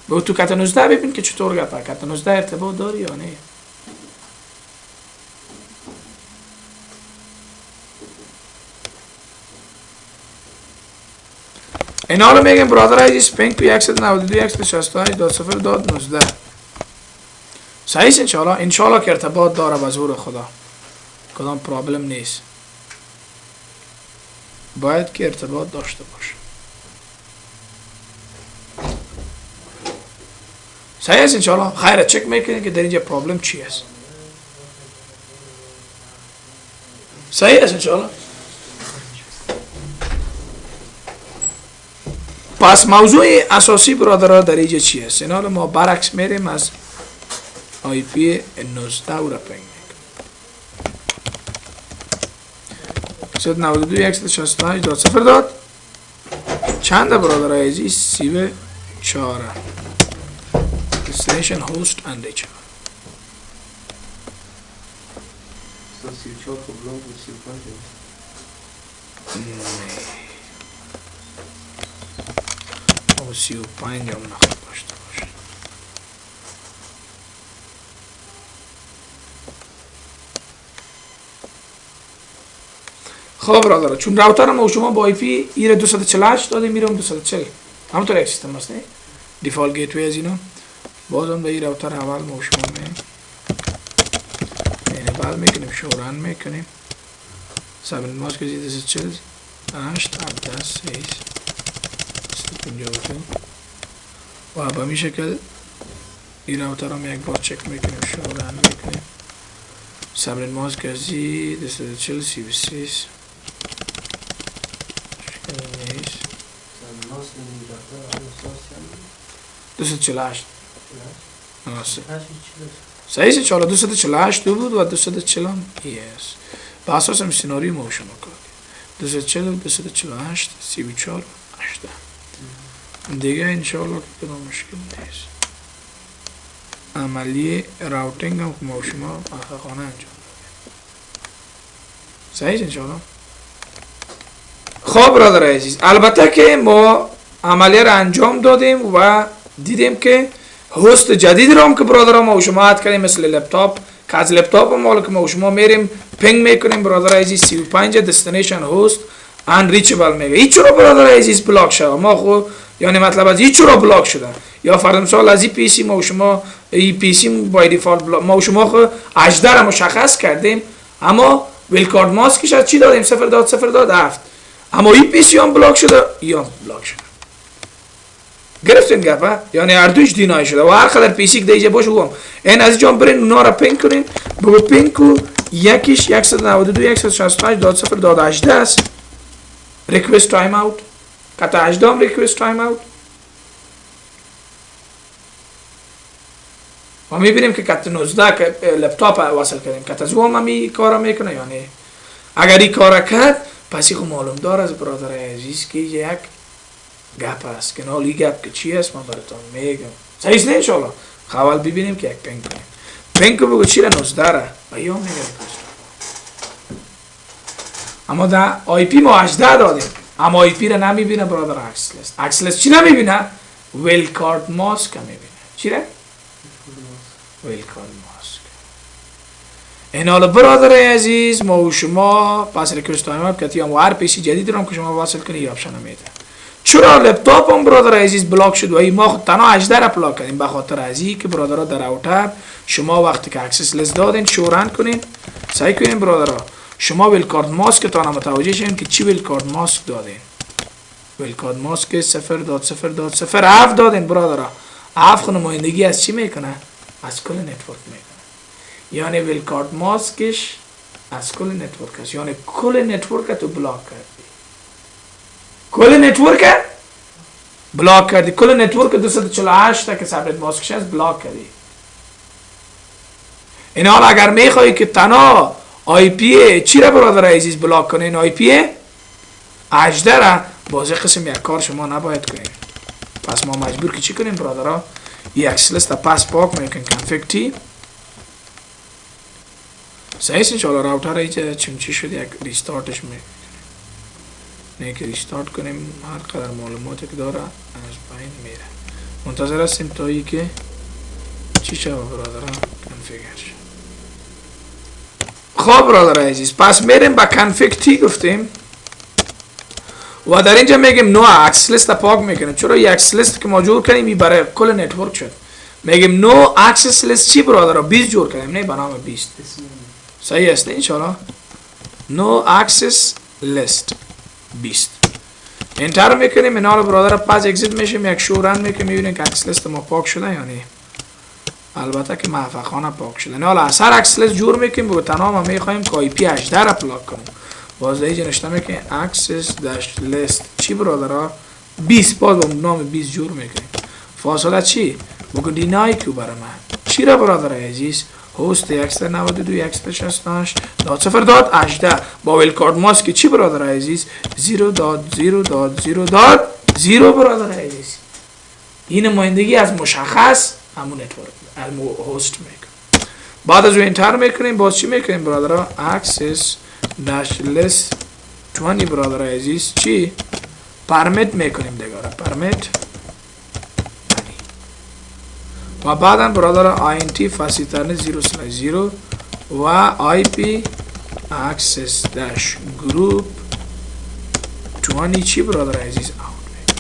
با تو کت 19 ببین که چطور گپه کت 19 ارتباط داری یا نه اینا رو میگم برادر عزیز پنگ تو 192 168 داد 0 داد 19 صحیح انشالله که ارتباط داره به زور خدا کدام پرابلم نیست باید که ارتباط داشته باشه صحیح است انشالله خیره چک میکنید که در اینجا پرابلم چی است صحیح است انشالله پس موضوع اساسی برادرها در اینجا چی است؟ این حال ما برعکس میریم از آی پی 19 را پنگ میکنیم 192 168 داد 0 داد چند برادر عزیز 34 destination host and reach 34 خب لام بود 35 35 هم نخواد داشته باشه خب برادر چون راوتر ما شما با آی پی ایره 248 داده میرم 240 همونطور یک سیستم هست نه دیفالت گیتوی از اینا بازم به این راوتر اول ما شما انیبل میکنیم شوران میکنیم سابن ماسک از 240 8 17 6 52 و به می شکل این راوتر هم یک بار چک میکنیم شو رن میکنیم سبرین ماسک ازی 240 CB6 نیست 248 صحیح چالا 248 دو بود و 240 هم ES به اساس هم سیناری ما شما کار 240 و 248 34 18 دیگه انشاءالله که کنم مشکل نیست عملی راوتینگ هم که ما شما محققانه انجام صحیح انشاءالله. خب برادر عزیز البته که ما عملیه را انجام دادیم و دیدیم که هست جدید را هم که برادر ما و شما عاد کردیم مثل لپتاپ که از لپتاپ ما که ما و شما میریم پینگ میکنیم برادر عزیز 35 دستینیشن هست unreachable میگه هیچ رو برادر عزیز بلاک شده ما خو یعنی مطلب از هیچ رو بلاک شده یا فرض مثال از این پی سی ما و شما این پی سی با دیفالت بلاک ما و شما خو 18 را مشخص کردیم اما ویل کارت ماسکش از چی دادیم 0.0.7 اما این پی سی هم بلاک شده یا بلاک شده گرفتین گپا یعنی هر دوش دینای شده و هر قدر پی سی که دیگه باشه بگم این از اینجا برین اونا را پینگ کنین بگو پینگ کو یکیش 192.168.0.18 است ریکوست تایم اوت کتا 18 هم ریکوست تایم اوت ما میبینیم که کتا 19 که لپتاپ وصل کردیم کتا زوم هم این کارا میکنه یعنی اگر این کارا کرد پس این خود معلوم دار از برادر عزیز که یک گپ است که نالی گپ که چی است من براتون میگم صحیح نه انشالله خواهل ببینیم که یک پینگ کنیم پینگ که بگو چی را 19 را و یا میگه اما در آی پی ما 18 دادیم اما آی پی را نمیبینه برادر اکسلس اکسلس چی نمیبینه؟ ویل کارت ماسک میبینه چی را؟ ویل کارت ماسک این حالا برادر عزیز ما و شما پس ریکوست تایم اپ کتی هم هر پیسی جدید رو که شما واصل کنی آپشن میده چرا لپتاپ هم برادر عزیز بلاک شد و ای ما خود تنها 18 را بلاک کردیم به خاطر از این که برادرها در راوتر شما وقتی که اکسس لس دادین شورن کنین سعی کنین برادرها شما ویل کارت ماسک تا متوجه شین که چی ویل کارت ماسک دادین ویل کارت ماسک 0.0.07 دادین برادرها اف نمایندگی از چی میکنه از کل نتورک میکنه یعنی ویل کارت ماسکش از کل نتورک است یعنی کل نتورک تو بلاک کردی کل نتورک بلاک کردی کل نتورک 248 تا که سبرت ماسکش است بلاک کردی این حال اگر میخوایی که تنها آی پی چی را برادر عزیز بلاک کنین آی پی 18 را بازی قسم یک کار شما نباید کنین پس ما مجبور که چی کنیم برادرها یک اکسلس تا پس پاک میکنیم کنفیگ تی صحیح انشاءالله راوتر ایجا چی شد یک ریستارتش میکنیم نه که ریستارت کنیم هر قدر معلوماتی که داره از پایین میره منتظر هستیم تا ای که چی شد برادرها کنفیگر شد خب برادر عزیز پس میریم با کنفیگ تی گفتیم و در اینجا میگیم نو اکسس تا پاک میکنیم چرا یک اکسس که ما جور کنیم این برای کل نتورک شد میگیم نو اکسس لیست چی برادر 20 جور کنیم نه به نام 20 صحیح است نه انشاءالله نو اکسس لیست 20 انتر میکنیم این حالا برادر پس اگزیت میشیم یک شو رن میکنیم میبینیم که اکسس لیست ما پاک شده یعنی البته که موفقانه پاک شده نه حالا اثر اکسس جور میکنیم به تنها ما میخوایم که آی پی 18 را پلاک کنیم باز اینجا نشته میکنیم اکسس داش لیست چی برادرها 20 باز با نام 20 جور میکنیم فاصله چی بگو دینای کیو برای من چی را برادر عزیز هست 192.168.0.18 با ویل کارت ماسک چی برادر عزیز 0.0.0.0 برادر عزیز این نمایندگی از مشخص همون نتورک همون هست میکنیم بعد از اون انتر میکنیم باز چی میکنیم برادرها اکسس داش لیست 20 برادر عزیز چی پرمیت میکنیم دیگه پرمیت و بعدا برادر INT فاسیترن 0/0 و IP access dash group 20 چی برادر عزیز اوت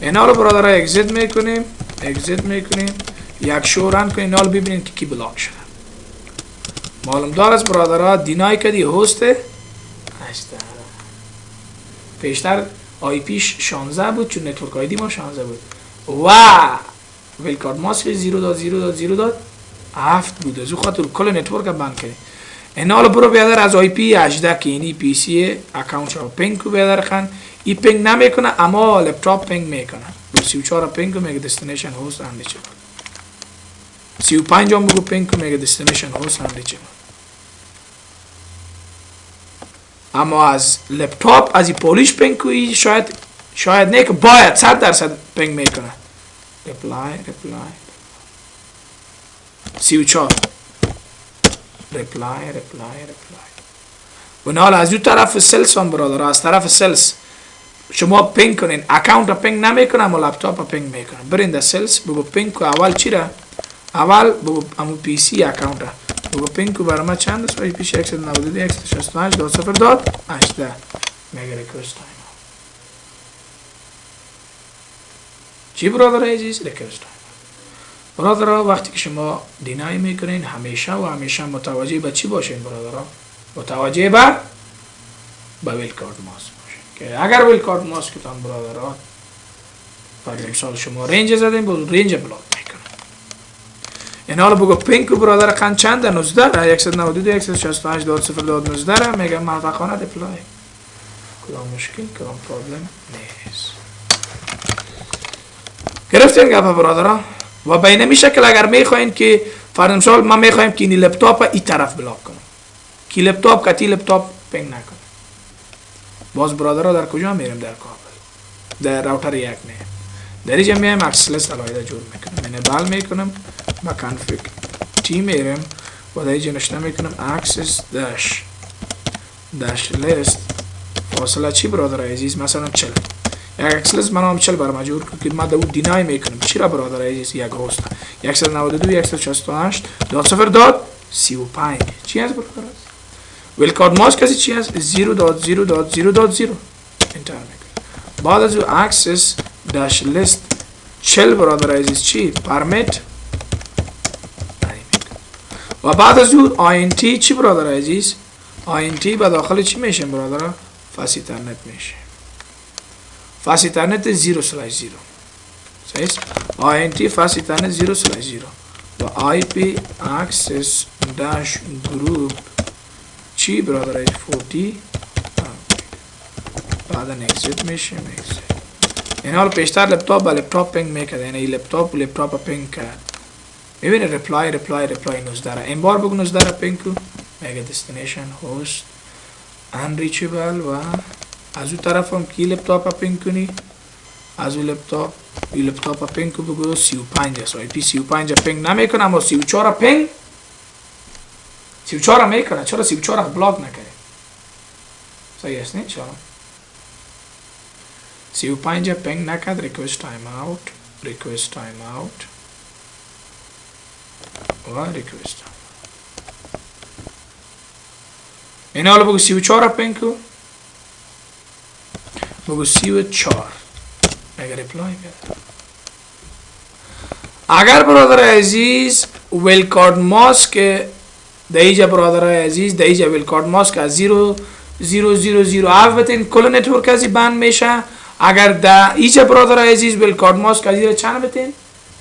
اینا رو برادر اگزیت میکنیم یک شو رن کنیم اینا رو ببینیم که کی بلاک شده معلوم دار است برادرها دینای کردی هست پیشتر آی پیش 16 بود چون نتورک آیدی ما 16 بود و ویل کارت ماسک 0.0.0.7 بود از خاطر کل نتورک بند کرد. این حالا برو بیادر از آی پی 18 که اینی پی سی اکاونت شو پینگ کو بیادر خان ای پینگ نمیکنه اما لپتاپ پینگ میکنه. 34 پینگ کو میگه دستینیشن هاست اندیچه 35 هم بگو پینگ کو میگه دستینیشن هاست اندیچه. اما از لپتاپ از ای پولیش پینگ کوی شاید نه که باید 100% پینگ میکنه. ریپلای 34 ریپلای و حالا از اون طرف سلز هم برادر از طرف سلز شما پینگ کنین اکاونت پینگ نمیکنه اما لپتاپ پینگ میکنه. برین در سلز بگو پینگ کو اول چی را اول بگو امو پی سی اکاونت را بگو پینگ کو برای ما چند است؟ پی سی 192.168.0.18 میگه ریکوست تایم چی برادر عزیز؟ ریکوست تایم برادر وقتی که شما دینای میکنین همیشه و همیشه متوجه به چی باشین برادر؟ متوجه به ویل کارت ماسک باشین که اگر ویل کارت ماسک تان برادر فرض مثال شما رنج زدین بود رنج بلاک میکنه. این حالا بگو پینگ برادر خان چند 19 192.168.0.19 میگه موفقانه دیپلای کدام مشکل کدام پرابلم نیست. گرفتین گفت برادر و به این شکل اگر میخواین که فرض مثال ما میخوایم که این لپتاپ ای طرف بلاک کنم کی لپتاپ کتی لپتاپ پینگ نکنه باز برادر در کجا میریم؟ در کابل در راوتر یک نه در اینجا میایم اکسلس علایده جور میکنم من بال میکنم با کانفیگ تی میرم و در اینجا نشته میکنم اکسس داش لیست فاصله چی برادر عزیز مثلا 40 یک اکسلس من هم 40 بر مجبور که ما دو دینای میکنم چرا برادر عزیز یک هست 192.168.0.35 چی هست برادر ویل کارت ماسک کسی چی هست 0.0.0.0 انتر میکنم بعد از او اکسس داش لیست 40 برادر عزیز چی پرمیت و بعد از او آینتی چی برادر عزیز آینتی به داخل چی میشه برادر فاس ایترنت میشه فاس ایترنت 0/0 صحیح آینتی فاس ایترنت 0/0 و آی پی اکسس داش گروپ چی برادر 40 بعد اکسیت میشه این حال پیشتر لپتاپ با لپتاپ پینگ میکرد یعنی لپتاپ پینگ کرد میبینی ریپلای 19 این بار بگو 19 پینگ کو میگه دستینیشن هاست unreachable و از اون طرف هم کی لپتاپ پینگ کنی از اون لپتاپ پینگ کو بگو 35 است IP 35 پینگ نمیکنه اما 34 پینگ 34 میکنه چرا 34 بلاک نکنه صحیح است نه چرا 35 پینگ نکرد ریکوست تایم اوت و ریکوست این حالا بگو 34 پینگ کو بگو 34 اگر ریپلای بیاد اگر برادر عزیز ویل کارت ماسک دیجا برادر عزیز دیجا ویل کارت ماسک از 0.0.0 بتین کل نتورک ازی بند میشه اگر دا ایجا برادر عزیز ویل کارت ماسک از زیر چند بتین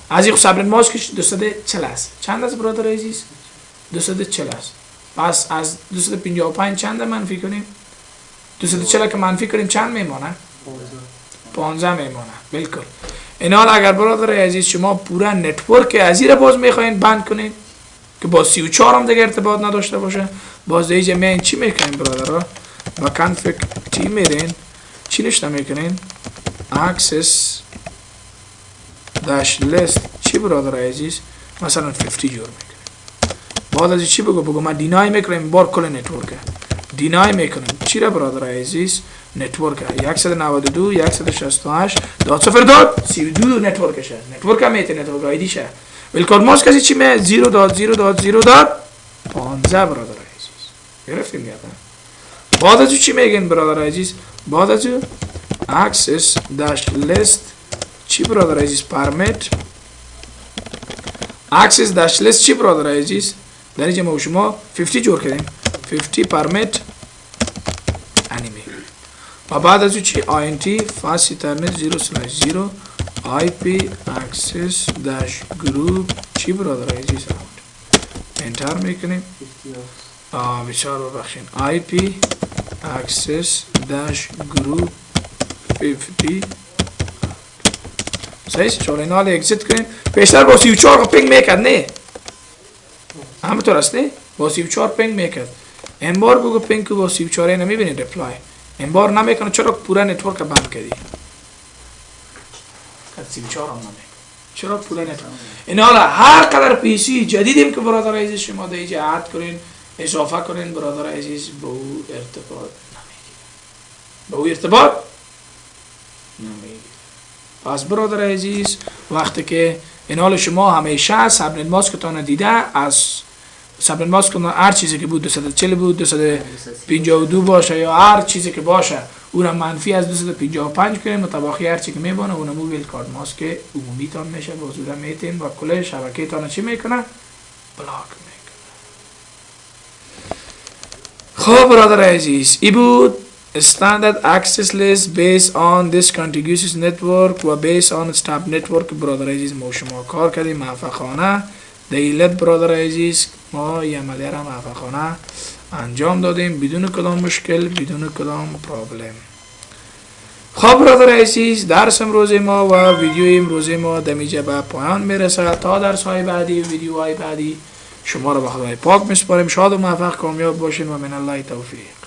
از این سابلت ماسکش 240 است چند است برادر عزیز 240 است پس از 255 چند منفی کنیم 240 که منفی کنیم چند میمونه 15 میمونه بالکل این حال اگر برادر عزیز شما پورا نتورک از این باز میخواین بند کنین که با 34 هم دیگه ارتباط نداشته باشه باز دیگه میاین چی میکنین برادر با کانفیگ تی میرین چی نشته میکنین اکسس داش لیست چی برادر عزیز مثلا 50 جور میکنین بعد از چی بگو من دینای میکنم بار کل نتورک دینای میکنم چی را برادر عزیز نتورک 192.168.0.32 نتورکش است نتورک میته نتورک آیدی شه ویل کارت ماسک کسی چی می 0.0.0.15 برادر عزیز گرفتیم یا بعد از چی میگن برادر عزیز بعد از اکسس داش لیست چی برادر عزیز پرمیت اکسس داش لیست چی برادر عزیز در اینجا ما شما 50 جور کردیم 50 پرمیت انیمی و بعد از چی آینتی فاس ایترنت 0/0 IP access dash group چی برادر عزیز انتر میکنیم بسیار ببخشین IP access dash group 50 صحیح چون اینا رو اگزیت کنیم پیشتر با 34 پینگ میکرد نه همونطور است نه با 34 پینگ میکرد این بار بگو پینگ که با 34 نمیبینید ریپلای این بار نمیکنه چرا پورا نتورک بند کردی 34 هم نمیکنه چرا پورا نتورک این حالا هر قدر پیسی جدیدیم که برادر عزیز شما دیگه عاد کنین اضافه کنین برادر عزیز به او ارتباط نمیگیره به او ارتباط نمیگیره پس برادر عزیز وقتی که این حال شما همیشه سبنت ماسکتان دیده از سبنت ماسکتان هر چیزی که بود 240 بود 252 باشه یا هر چیزی که باشه اون را منفی از 255 کنیم متباقی هر چی که میبانه اونمو ویل کارت ماسک عمومی تان میشه با زوده میتین و کل شبکه تان چی میکنه؟ بلاک میکنه. خب برادر عزیز ای بود standard access list based on this contiguous network و based on stop network برادر عزیز ما شما کار کردیم موفقانه دیلت برادر عزیز ما یه عملیه را موفقانه انجام دادیم بدون کدام مشکل بدون کدام پرابلم. خب برادر عزیز درس امروز ما و ویدیو امروز ما دمیجه به پایان میرسه تا درس های بعدی و ویدیو های بعدی شما را به خدای پاک میسپاریم شاد و موفق کامیاب باشین و من الله توفیق.